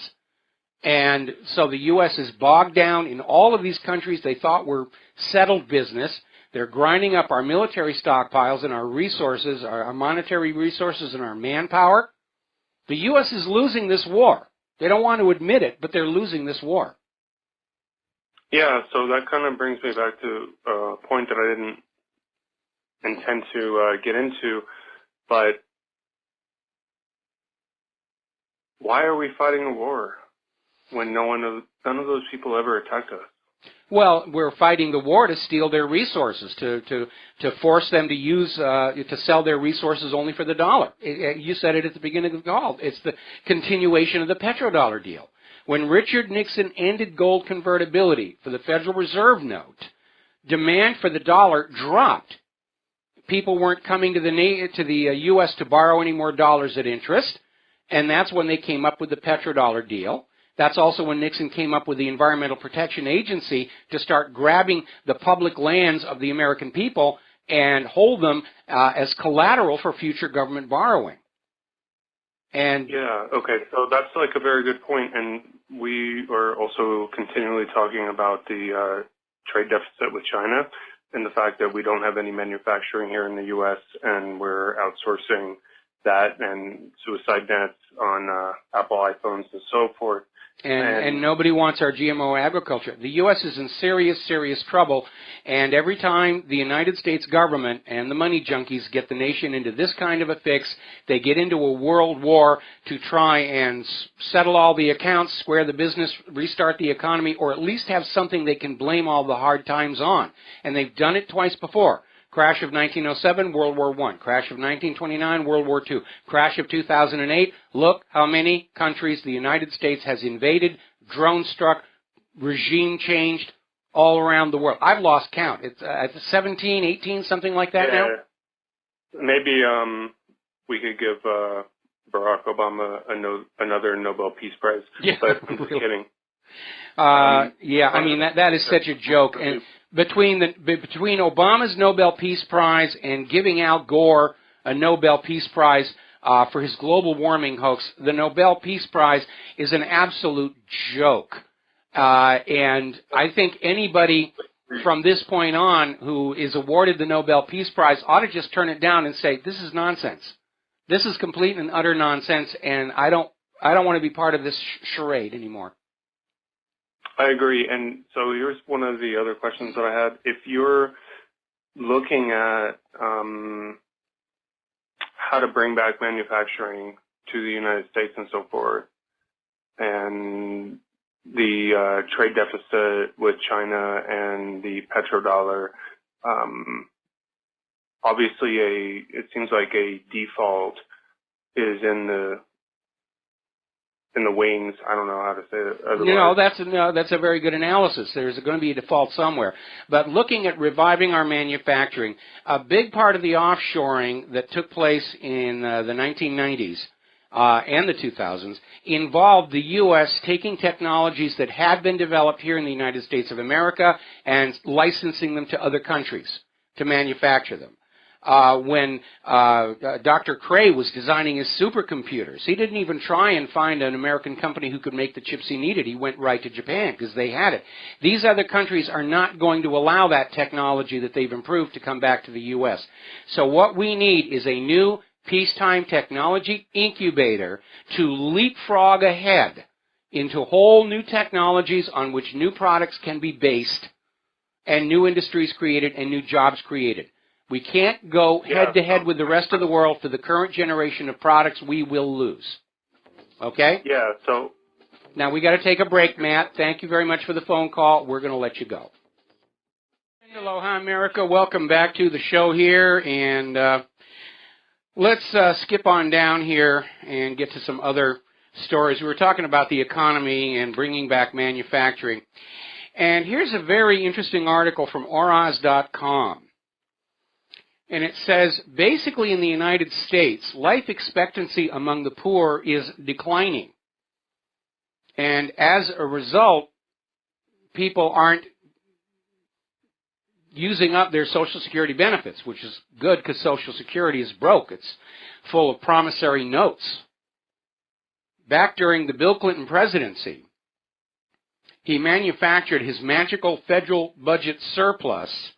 And so the U.S. is bogged down in all of these countries they thought were settled business. They're grinding up our military stockpiles and our resources, our monetary resources and our manpower. The U.S. is losing this war. They don't want to admit it, but they're losing this war. Yeah, so that kind of brings me back to a point that I didn't intend to get into, but why are we fighting a war when none of those people ever attacked us? Well, we're fighting the war to steal their resources, to force them to use, to sell their resources only for the dollar. You said it at the beginning of the call. It's the continuation of the petrodollar deal. When Richard Nixon ended gold convertibility for the Federal Reserve note, demand for the dollar dropped. People weren't coming to the U.S. to borrow any more dollars at interest, and that's when they came up with the petrodollar deal. That's also when Nixon came up with the Environmental Protection Agency to start grabbing the public lands of the American people and hold them as collateral for future government borrowing. And yeah, okay, so that's like a very good point, and we are also continually talking about the trade deficit with China and the fact that we don't have any manufacturing here in the U.S. and we're outsourcing that and suicide nets on Apple iPhones and so forth. And nobody wants our GMO agriculture. The U.S. is in serious, serious trouble, and every time the United States government and the money junkies get the nation into this kind of a fix, they get into a world war to try and settle all the accounts, square the business, restart the economy, or at least have something they can blame all the hard times on. And they've done it twice before. Crash of 1907, World War I. Crash of 1929, World War II. Crash of 2008, look how many countries the United States has invaded, drone struck, regime changed all around the world. I've lost count. It's 17, 18, something like that now? Maybe we could give Barack Obama another Nobel Peace Prize. Yeah, but I'm just kidding. Yeah, I mean, that is such a joke. And between Obama's Nobel Peace Prize and giving Al Gore a Nobel Peace Prize for his global warming hoax, the Nobel Peace Prize is an absolute joke. And I think anybody from this point on who is awarded the Nobel Peace Prize ought to just turn it down and say, this is nonsense. This is complete and utter nonsense, and I don't want to be part of this charade anymore. I agree. And so here's one of the other questions that I had. If you're looking at how to bring back manufacturing to the United States and so forth, and the trade deficit with China and the petrodollar, obviously it seems like a default is in the wings. I don't know how to say it otherwise. That's a very good analysis. There's going to be a default somewhere. But looking at reviving our manufacturing, a big part of the offshoring that took place in the 1990s and the 2000s involved the U.S. taking technologies that had been developed here in the United States of America and licensing them to other countries to manufacture them. When Dr. Cray was designing his supercomputers, he didn't even try and find an American company who could make the chips he needed. He went right to Japan because they had it. These other countries are not going to allow that technology that they've improved to come back to the U.S. So what we need is a new peacetime technology incubator to leapfrog ahead into whole new technologies on which new products can be based and new industries created and new jobs created. We can't go head-to-head with the rest of the world for the current generation of products. We will lose. Okay? Yeah, so... Now, we got to take a break, Matt. Thank you very much for the phone call. We're going to let you go. Aloha, America. Welcome back to the show here, and let's skip on down here and get to some other stories. We were talking about the economy and bringing back manufacturing. And here's a very interesting article from Oraz.com. And it says, basically in the United States, life expectancy among the poor is declining. And as a result, people aren't using up their Social Security benefits, which is good because Social Security is broke. It's full of promissory notes. Back during the Bill Clinton presidency, he manufactured his magical federal budget surplus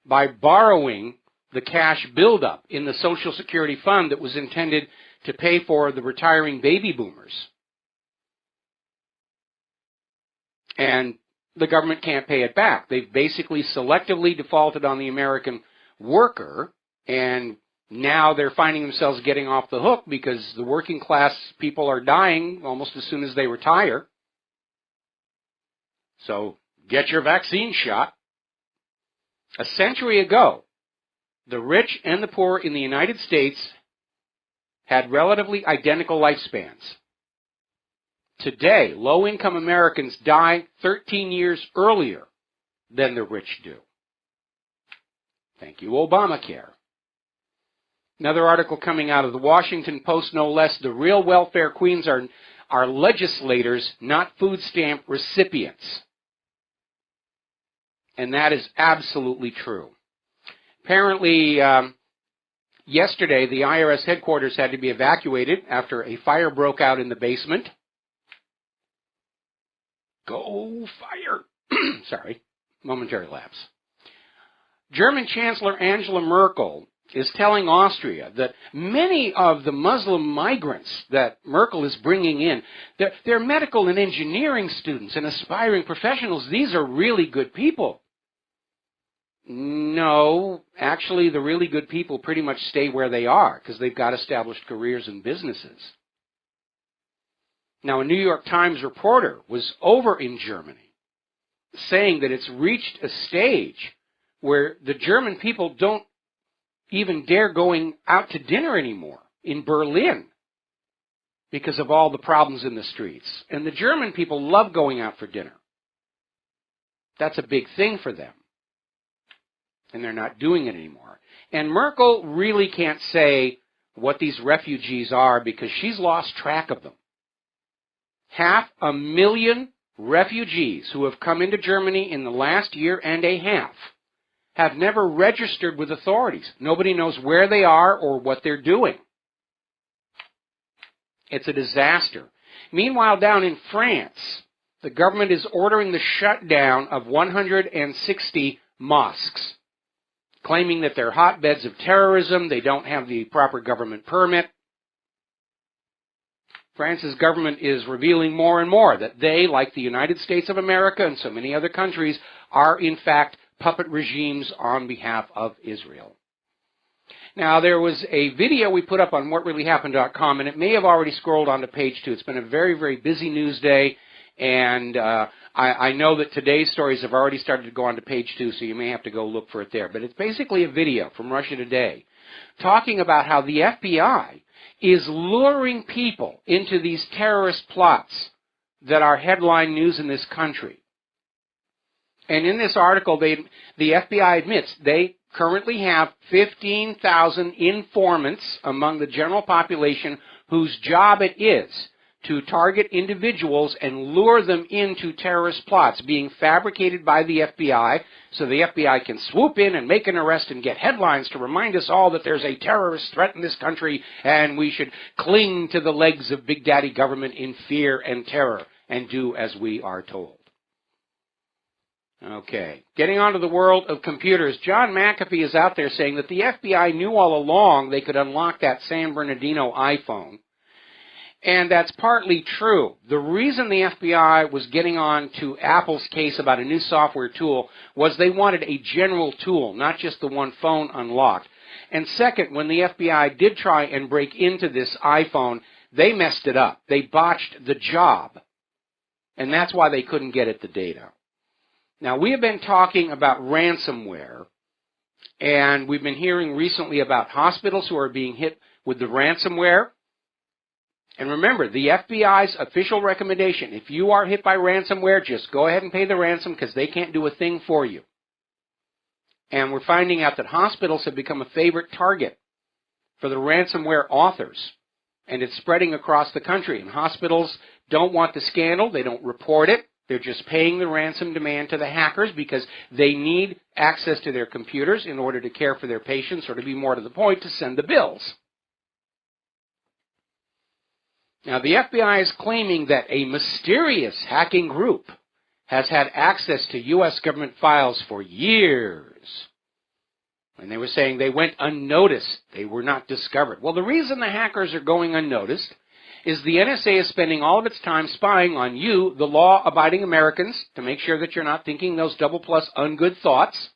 by borrowing the cash buildup in the Social Security fund that was intended to pay for the retiring baby boomers. And the government can't pay it back. They've basically selectively defaulted on the American worker, and now they're finding themselves getting off the hook because the working class people are dying almost as soon as they retire. So get your vaccine shot. A century ago, the rich and the poor in the United States had relatively identical lifespans. Today, low-income Americans die 13 years earlier than the rich do. Thank you, Obamacare. Another article coming out of the Washington Post, no less. The real welfare queens are legislators, not food stamp recipients. And that is absolutely true. Apparently, yesterday, the IRS headquarters had to be evacuated after a fire broke out in the basement. Go fire! Sorry, momentary lapse. German Chancellor Angela Merkel is telling Austria that many of the Muslim migrants that Merkel is bringing in, they're medical and engineering students and aspiring professionals. These are really good people. No, actually, the really good people pretty much stay where they are because they've got established careers and businesses. Now, a New York Times reporter was over in Germany saying that it's reached a stage where the German people don't even dare going out to dinner anymore in Berlin because of all the problems in the streets. And the German people love going out for dinner. That's a big thing for them. And they're not doing it anymore. And Merkel really can't say what these refugees are because she's lost track of them. 500,000 refugees who have come into Germany in the last year and a half have never registered with authorities. Nobody knows where they are or what they're doing. It's a disaster. Meanwhile, down in France, the government is ordering the shutdown of 160 mosques, claiming that they're hotbeds of terrorism, they don't have the proper government permit. France's government is revealing more and more that they, like the United States of America and so many other countries, are in fact puppet regimes on behalf of Israel. Now, there was a video we put up on WhatReallyHappened.com, and it may have already scrolled onto page 2. It's been a very, very busy news day, and I know that today's stories have already started to go onto page 2, so you may have to go look for it there. But it's basically a video from Russia Today talking about how the FBI is luring people into these terrorist plots that are headline news in this country. And in this article, the FBI admits they currently have 15,000 informants among the general population whose job it is to target individuals and lure them into terrorist plots being fabricated by the FBI so the FBI can swoop in and make an arrest and get headlines to remind us all that there's a terrorist threat in this country and we should cling to the legs of Big Daddy government in fear and terror and do as we are told. Okay, getting on to the world of computers. John McAfee is out there saying that the FBI knew all along they could unlock that San Bernardino iPhone. And that's partly true. The reason the FBI was getting on to Apple's case about a new software tool was they wanted a general tool, not just the one phone unlocked. And second, when the FBI did try and break into this iPhone, they messed it up. They botched the job. And that's why they couldn't get at the data. Now, we have been talking about ransomware, and we've been hearing recently about hospitals who are being hit with the ransomware. And remember, the FBI's official recommendation, if you are hit by ransomware, just go ahead and pay the ransom because they can't do a thing for you. And we're finding out that hospitals have become a favorite target for the ransomware authors. And it's spreading across the country. And hospitals don't want the scandal. They don't report it. They're just paying the ransom demand to the hackers because they need access to their computers in order to care for their patients, or to be more to the point, to send the bills. Now, the FBI is claiming that a mysterious hacking group has had access to U.S. government files for years. And they were saying they went unnoticed. They were not discovered. Well, the reason the hackers are going unnoticed is the NSA is spending all of its time spying on you, the law-abiding Americans, to make sure that you're not thinking those double-plus ungood thoughts,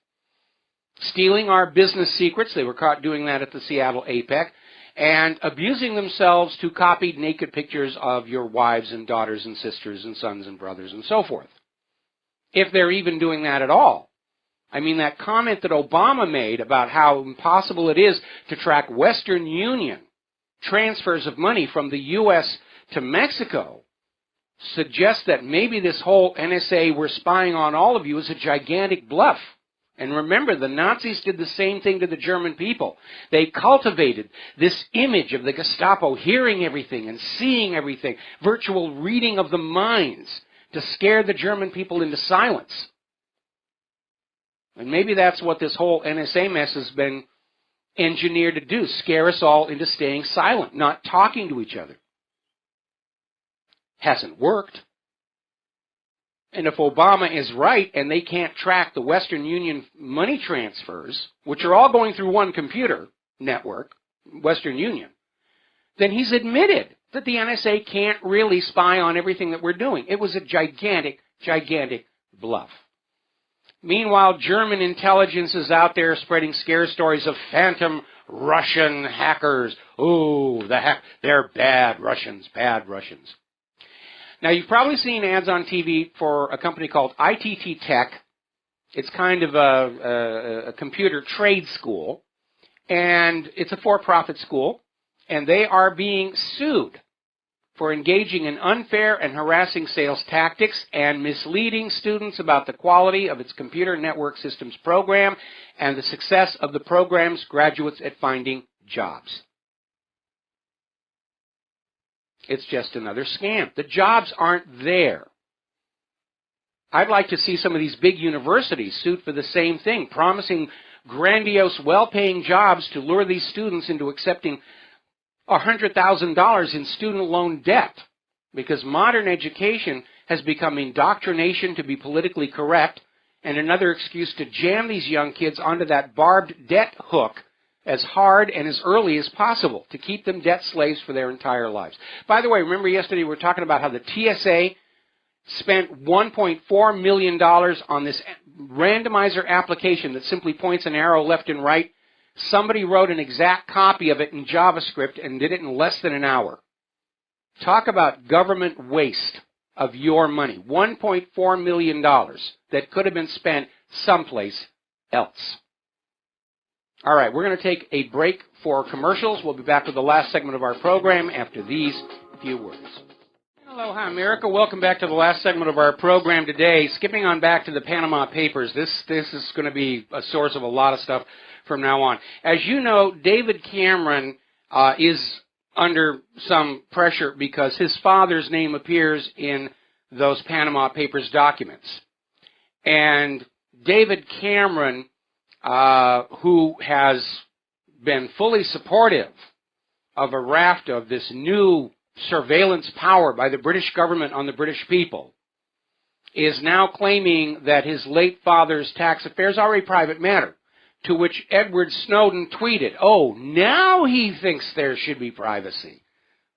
stealing our business secrets. They were caught doing that at the Seattle APEC, and abusing themselves to copy naked pictures of your wives and daughters and sisters and sons and brothers and so forth. If they're even doing that at all. I mean, that comment that Obama made about how impossible it is to track Western Union transfers of money from the U.S. to Mexico suggests that maybe this whole NSA, we're spying on all of you, is a gigantic bluff. And remember, the Nazis did the same thing to the German people. They cultivated this image of the Gestapo hearing everything and seeing everything, virtual reading of the minds, to scare the German people into silence. And maybe that's what this whole NSA mess has been engineered to do, scare us all into staying silent, not talking to each other. Hasn't worked. And if Obama is right and they can't track the Western Union money transfers, which are all going through one computer network, Western Union, then he's admitted that the NSA can't really spy on everything that we're doing. It was a gigantic, gigantic bluff. Meanwhile, German intelligence is out there spreading scare stories of phantom Russian hackers. Oh, they're bad Russians, bad Russians. Now, you've probably seen ads on TV for a company called ITT Tech. It's kind of a computer trade school, and it's a for-profit school, and they are being sued for engaging in unfair and harassing sales tactics and misleading students about the quality of its computer network systems program and the success of the program's graduates at finding jobs. It's just another scam. The jobs aren't there. I'd like to see some of these big universities sued for the same thing, promising grandiose, well-paying jobs to lure these students into accepting $100,000 in student loan debt, because modern education has become indoctrination to be politically correct and another excuse to jam these young kids onto that barbed debt hook as hard and as early as possible to keep them debt slaves for their entire lives. By the way, remember yesterday we were talking about how the TSA spent $1.4 million on this randomizer application that simply points an arrow left and right. Somebody wrote an exact copy of it in JavaScript and did it in less than an hour. Talk about government waste of your money. $1.4 million that could have been spent someplace else. All right, we're going to take a break for commercials. We'll be back with the last segment of our program after these few words. Aloha, America. Welcome back to the last segment of our program today. Skipping on back to the Panama Papers. This is going to be a source of a lot of stuff from now on. As you know, David Cameron is under some pressure because his father's name appears in those Panama Papers documents. And David Cameron, who has been fully supportive of a raft of this new surveillance power by the British government on the British people, is now claiming that his late father's tax affairs are a private matter. To which Edward Snowden tweeted, oh, now he thinks there should be privacy.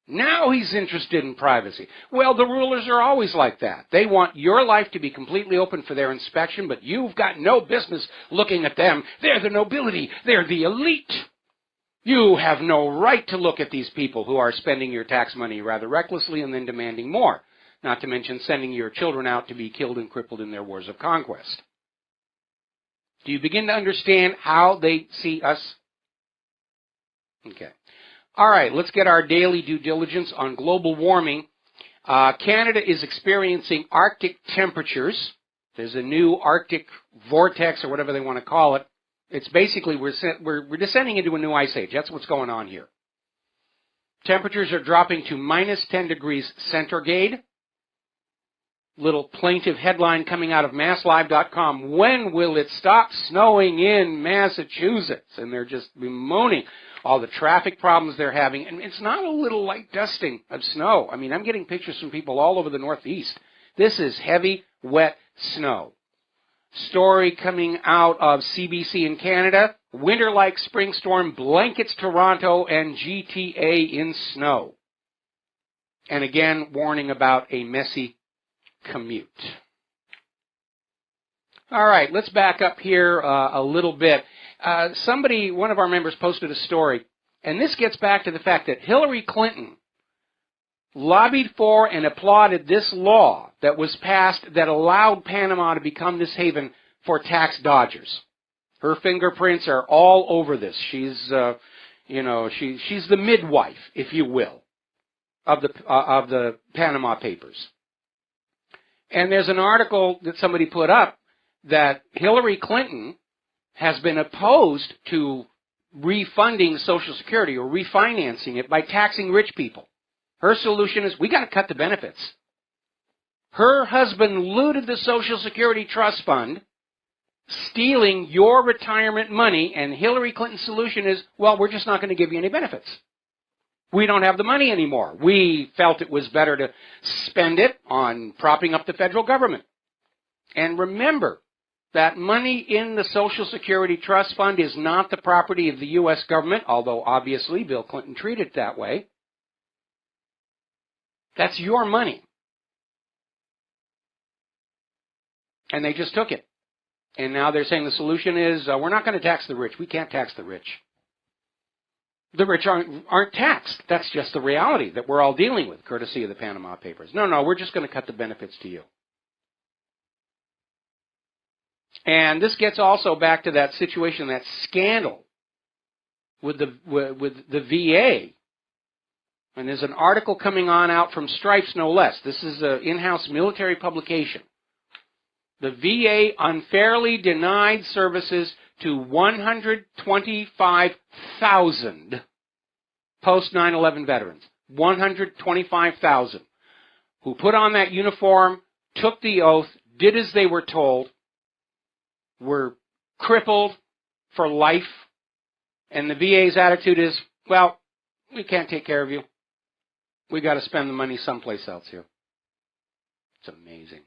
Now he's interested in privacy. Well, the rulers are always like that. They want your life to be completely open for their inspection, but you've got no business looking at them. They're the nobility. They're the elite. You have no right to look at these people who are spending your tax money rather recklessly and then demanding more. not to mention sending your children out to be killed and crippled in their wars of conquest. Do you begin to understand how they see us? Okay. All right, let's get our daily due diligence on global warming. Canada is experiencing Arctic temperatures. There's a new Arctic vortex, or whatever they want to call it. It's basically we're descending into a new ice age. That's what's going on here. Temperatures are dropping to minus 10 degrees centigrade. Little plaintive headline coming out of MassLive.com. When will it stop snowing in Massachusetts? And they're just bemoaning all the traffic problems they're having. And it's not a little light dusting of snow. I mean, I'm getting pictures from people all over the Northeast. This is heavy, wet snow. Story coming out of CBC in Canada. Winter-like spring storm blankets Toronto and GTA in snow. And again, warning about a messy commute. All right, let's back up here a little bit. One of our members posted a story, and this gets back to the fact that Hillary Clinton lobbied for and applauded this law that was passed that allowed Panama to become this haven for tax dodgers. Her fingerprints are all over this. She's the midwife, if you will, of the Panama Papers. And there's an article that somebody put up that Hillary Clinton has been opposed to refunding Social Security or refinancing it by taxing rich people. Her solution is, we got to cut the benefits. Her husband looted the Social Security Trust Fund, stealing your retirement money, and Hillary Clinton's solution is, well, we're just not going to give you any benefits. We don't have the money anymore. We felt it was better to spend it on propping up the federal government. And remember, that money in the Social Security Trust Fund is not the property of the U.S. government, although obviously Bill Clinton treated it that way. That's your money. And they just took it. And now they're saying the solution is, we're not going to tax the rich. We can't tax the rich. The rich aren't taxed. That's just the reality that we're all dealing with, courtesy of the Panama Papers. No, we're just going to cut the benefits to you. And this gets also back to that situation, that scandal with the VA. And there's an article coming on out from Stripes, no less. This is an in-house military publication. The VA unfairly denied services to 125,000 post-9/11 veterans. 125,000 who put on that uniform, took the oath, did as they were told, were crippled for life, and the VA's attitude is, well, we can't take care of you. We got to spend the money someplace else here. It's amazing.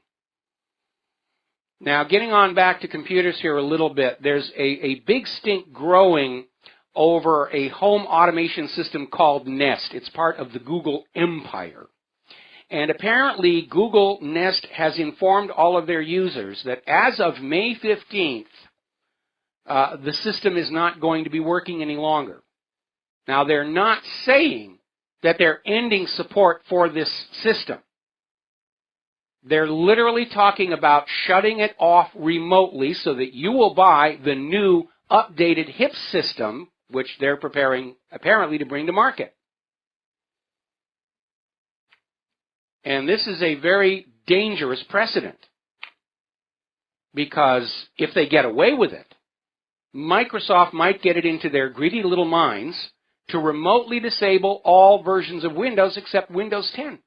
Now, getting on back to computers here a little bit, there's a big stink growing over a home automation system called Nest. It's part of the Google empire. And apparently, Google Nest has informed all of their users that as of May 15th, the system is not going to be working any longer. Now, they're not saying that they're ending support for this system. They're literally talking about shutting it off remotely so that you will buy the new updated HIP system, which they're preparing apparently to bring to market. And this is a very dangerous precedent, because if they get away with it, Microsoft might get it into their greedy little minds to remotely disable all versions of Windows except Windows 10.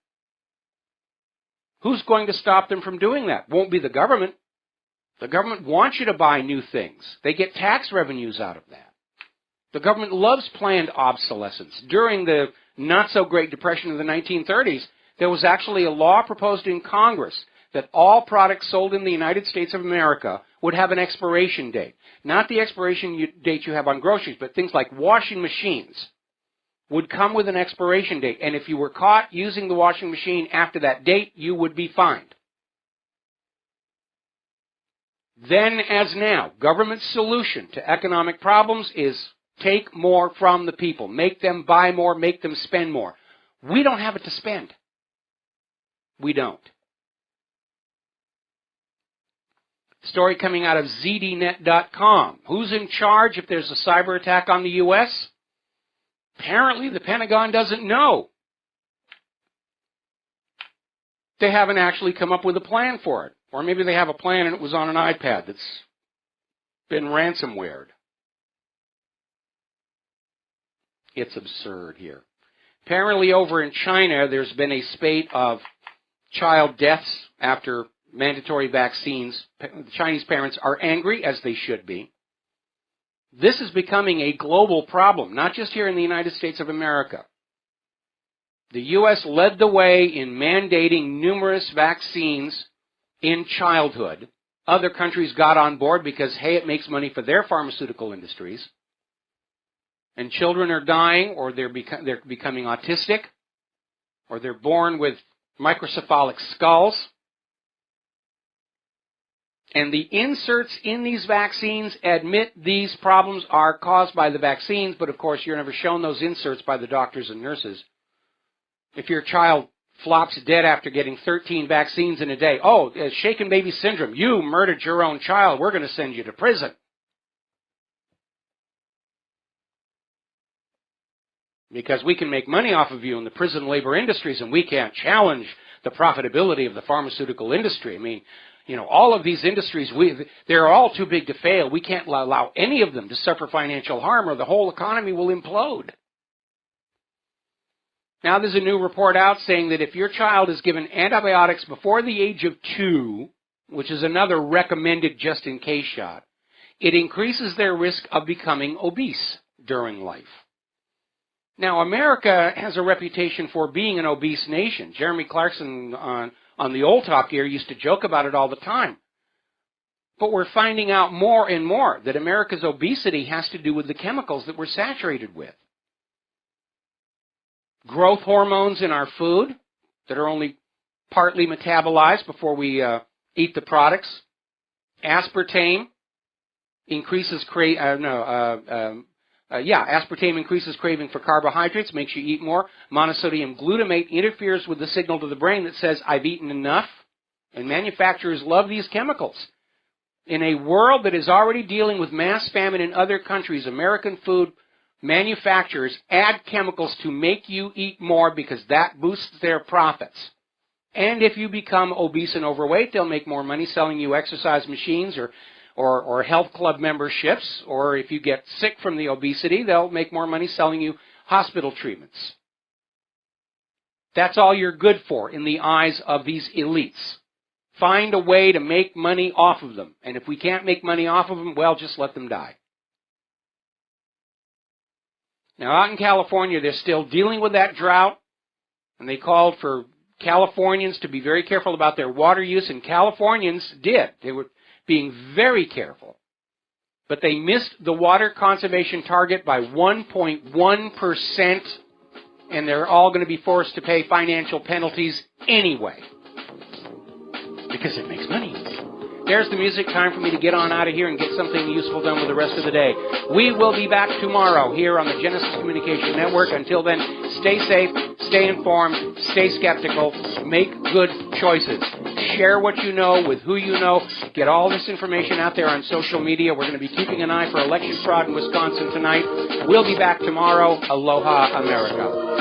Who's going to stop them from doing that? Won't be the government. The government wants you to buy new things. They get tax revenues out of that. The government loves planned obsolescence. During the not-so-great Depression of the 1930s, there was actually a law proposed in Congress that all products sold in the United States of America would have an expiration date. Not the expiration date you have on groceries, but things like washing machines would come with an expiration date. And if you were caught using the washing machine after that date, you would be fined. Then, as now, government's solution to economic problems is take more from the people. Make them buy more, make them spend more. We don't have it to spend. We don't. Story coming out of ZDNet.com. Who's in charge if there's a cyber attack on the U.S.? Apparently, the Pentagon doesn't know. They haven't actually come up with a plan for it. Or maybe they have a plan and it was on an iPad that's been ransomwared. It's absurd here. Apparently over in China, there's been a spate of child deaths after mandatory vaccines. The Chinese parents are angry, as they should be. This is becoming a global problem, not just here in the United States of America. The U.S. led the way in mandating numerous vaccines in childhood. Other countries got on board because, hey, it makes money for their pharmaceutical industries. And children are dying, or they're becoming autistic, or they're born with microcephalic skulls. And the inserts in these vaccines admit these problems are caused by the vaccines, but of course you're never shown those inserts by the doctors and nurses. If your child flops dead after getting 13 vaccines in a day, oh, shaken baby syndrome, you murdered your own child, we're going to send you to prison. Because we can make money off of you in the prison labor industries, and we can't challenge the profitability of the pharmaceutical industry. I mean, you know, all of these industries, they're all too big to fail. We can't allow any of them to suffer financial harm, or the whole economy will implode. Now there's a new report out saying that if your child is given antibiotics before the age of 2, which is another recommended just-in-case shot, it increases their risk of becoming obese during life. Now, America has a reputation for being an obese nation. Jeremy Clarkson on the Old Talk here used to joke about it all the time. But we're finding out more and more that America's obesity has to do with the chemicals that we're saturated with. Growth hormones in our food that are only partly metabolized before we eat the products. Aspartame increases aspartame increases craving for carbohydrates, makes you eat more. Monosodium glutamate interferes with the signal to the brain that says, I've eaten enough. And manufacturers love these chemicals. In a world that is already dealing with mass famine in other countries, American food manufacturers add chemicals to make you eat more because that boosts their profits. And if you become obese and overweight, they'll make more money selling you exercise machines or health club memberships, or if you get sick from the obesity, they'll make more money selling you hospital treatments. That's all you're good for in the eyes of these elites. Find a way to make money off of them. And if we can't make money off of them, well, just let them die. Now, out in California, they're still dealing with that drought, and they called for Californians to be very careful about their water use, and Californians did. They were being very careful. But they missed the water conservation target by 1.1%, and they're all going to be forced to pay financial penalties anyway, because it makes money. There's the music. Time for me to get on out of here and get something useful done with the rest of the day. We will be back tomorrow here on the Genesis Communication Network. Until then, stay safe, stay informed, stay skeptical, make good choices. Share what you know with who you know. Get all this information out there on social media. We're going to be keeping an eye for election fraud in Wisconsin tonight. We'll be back tomorrow. Aloha, America.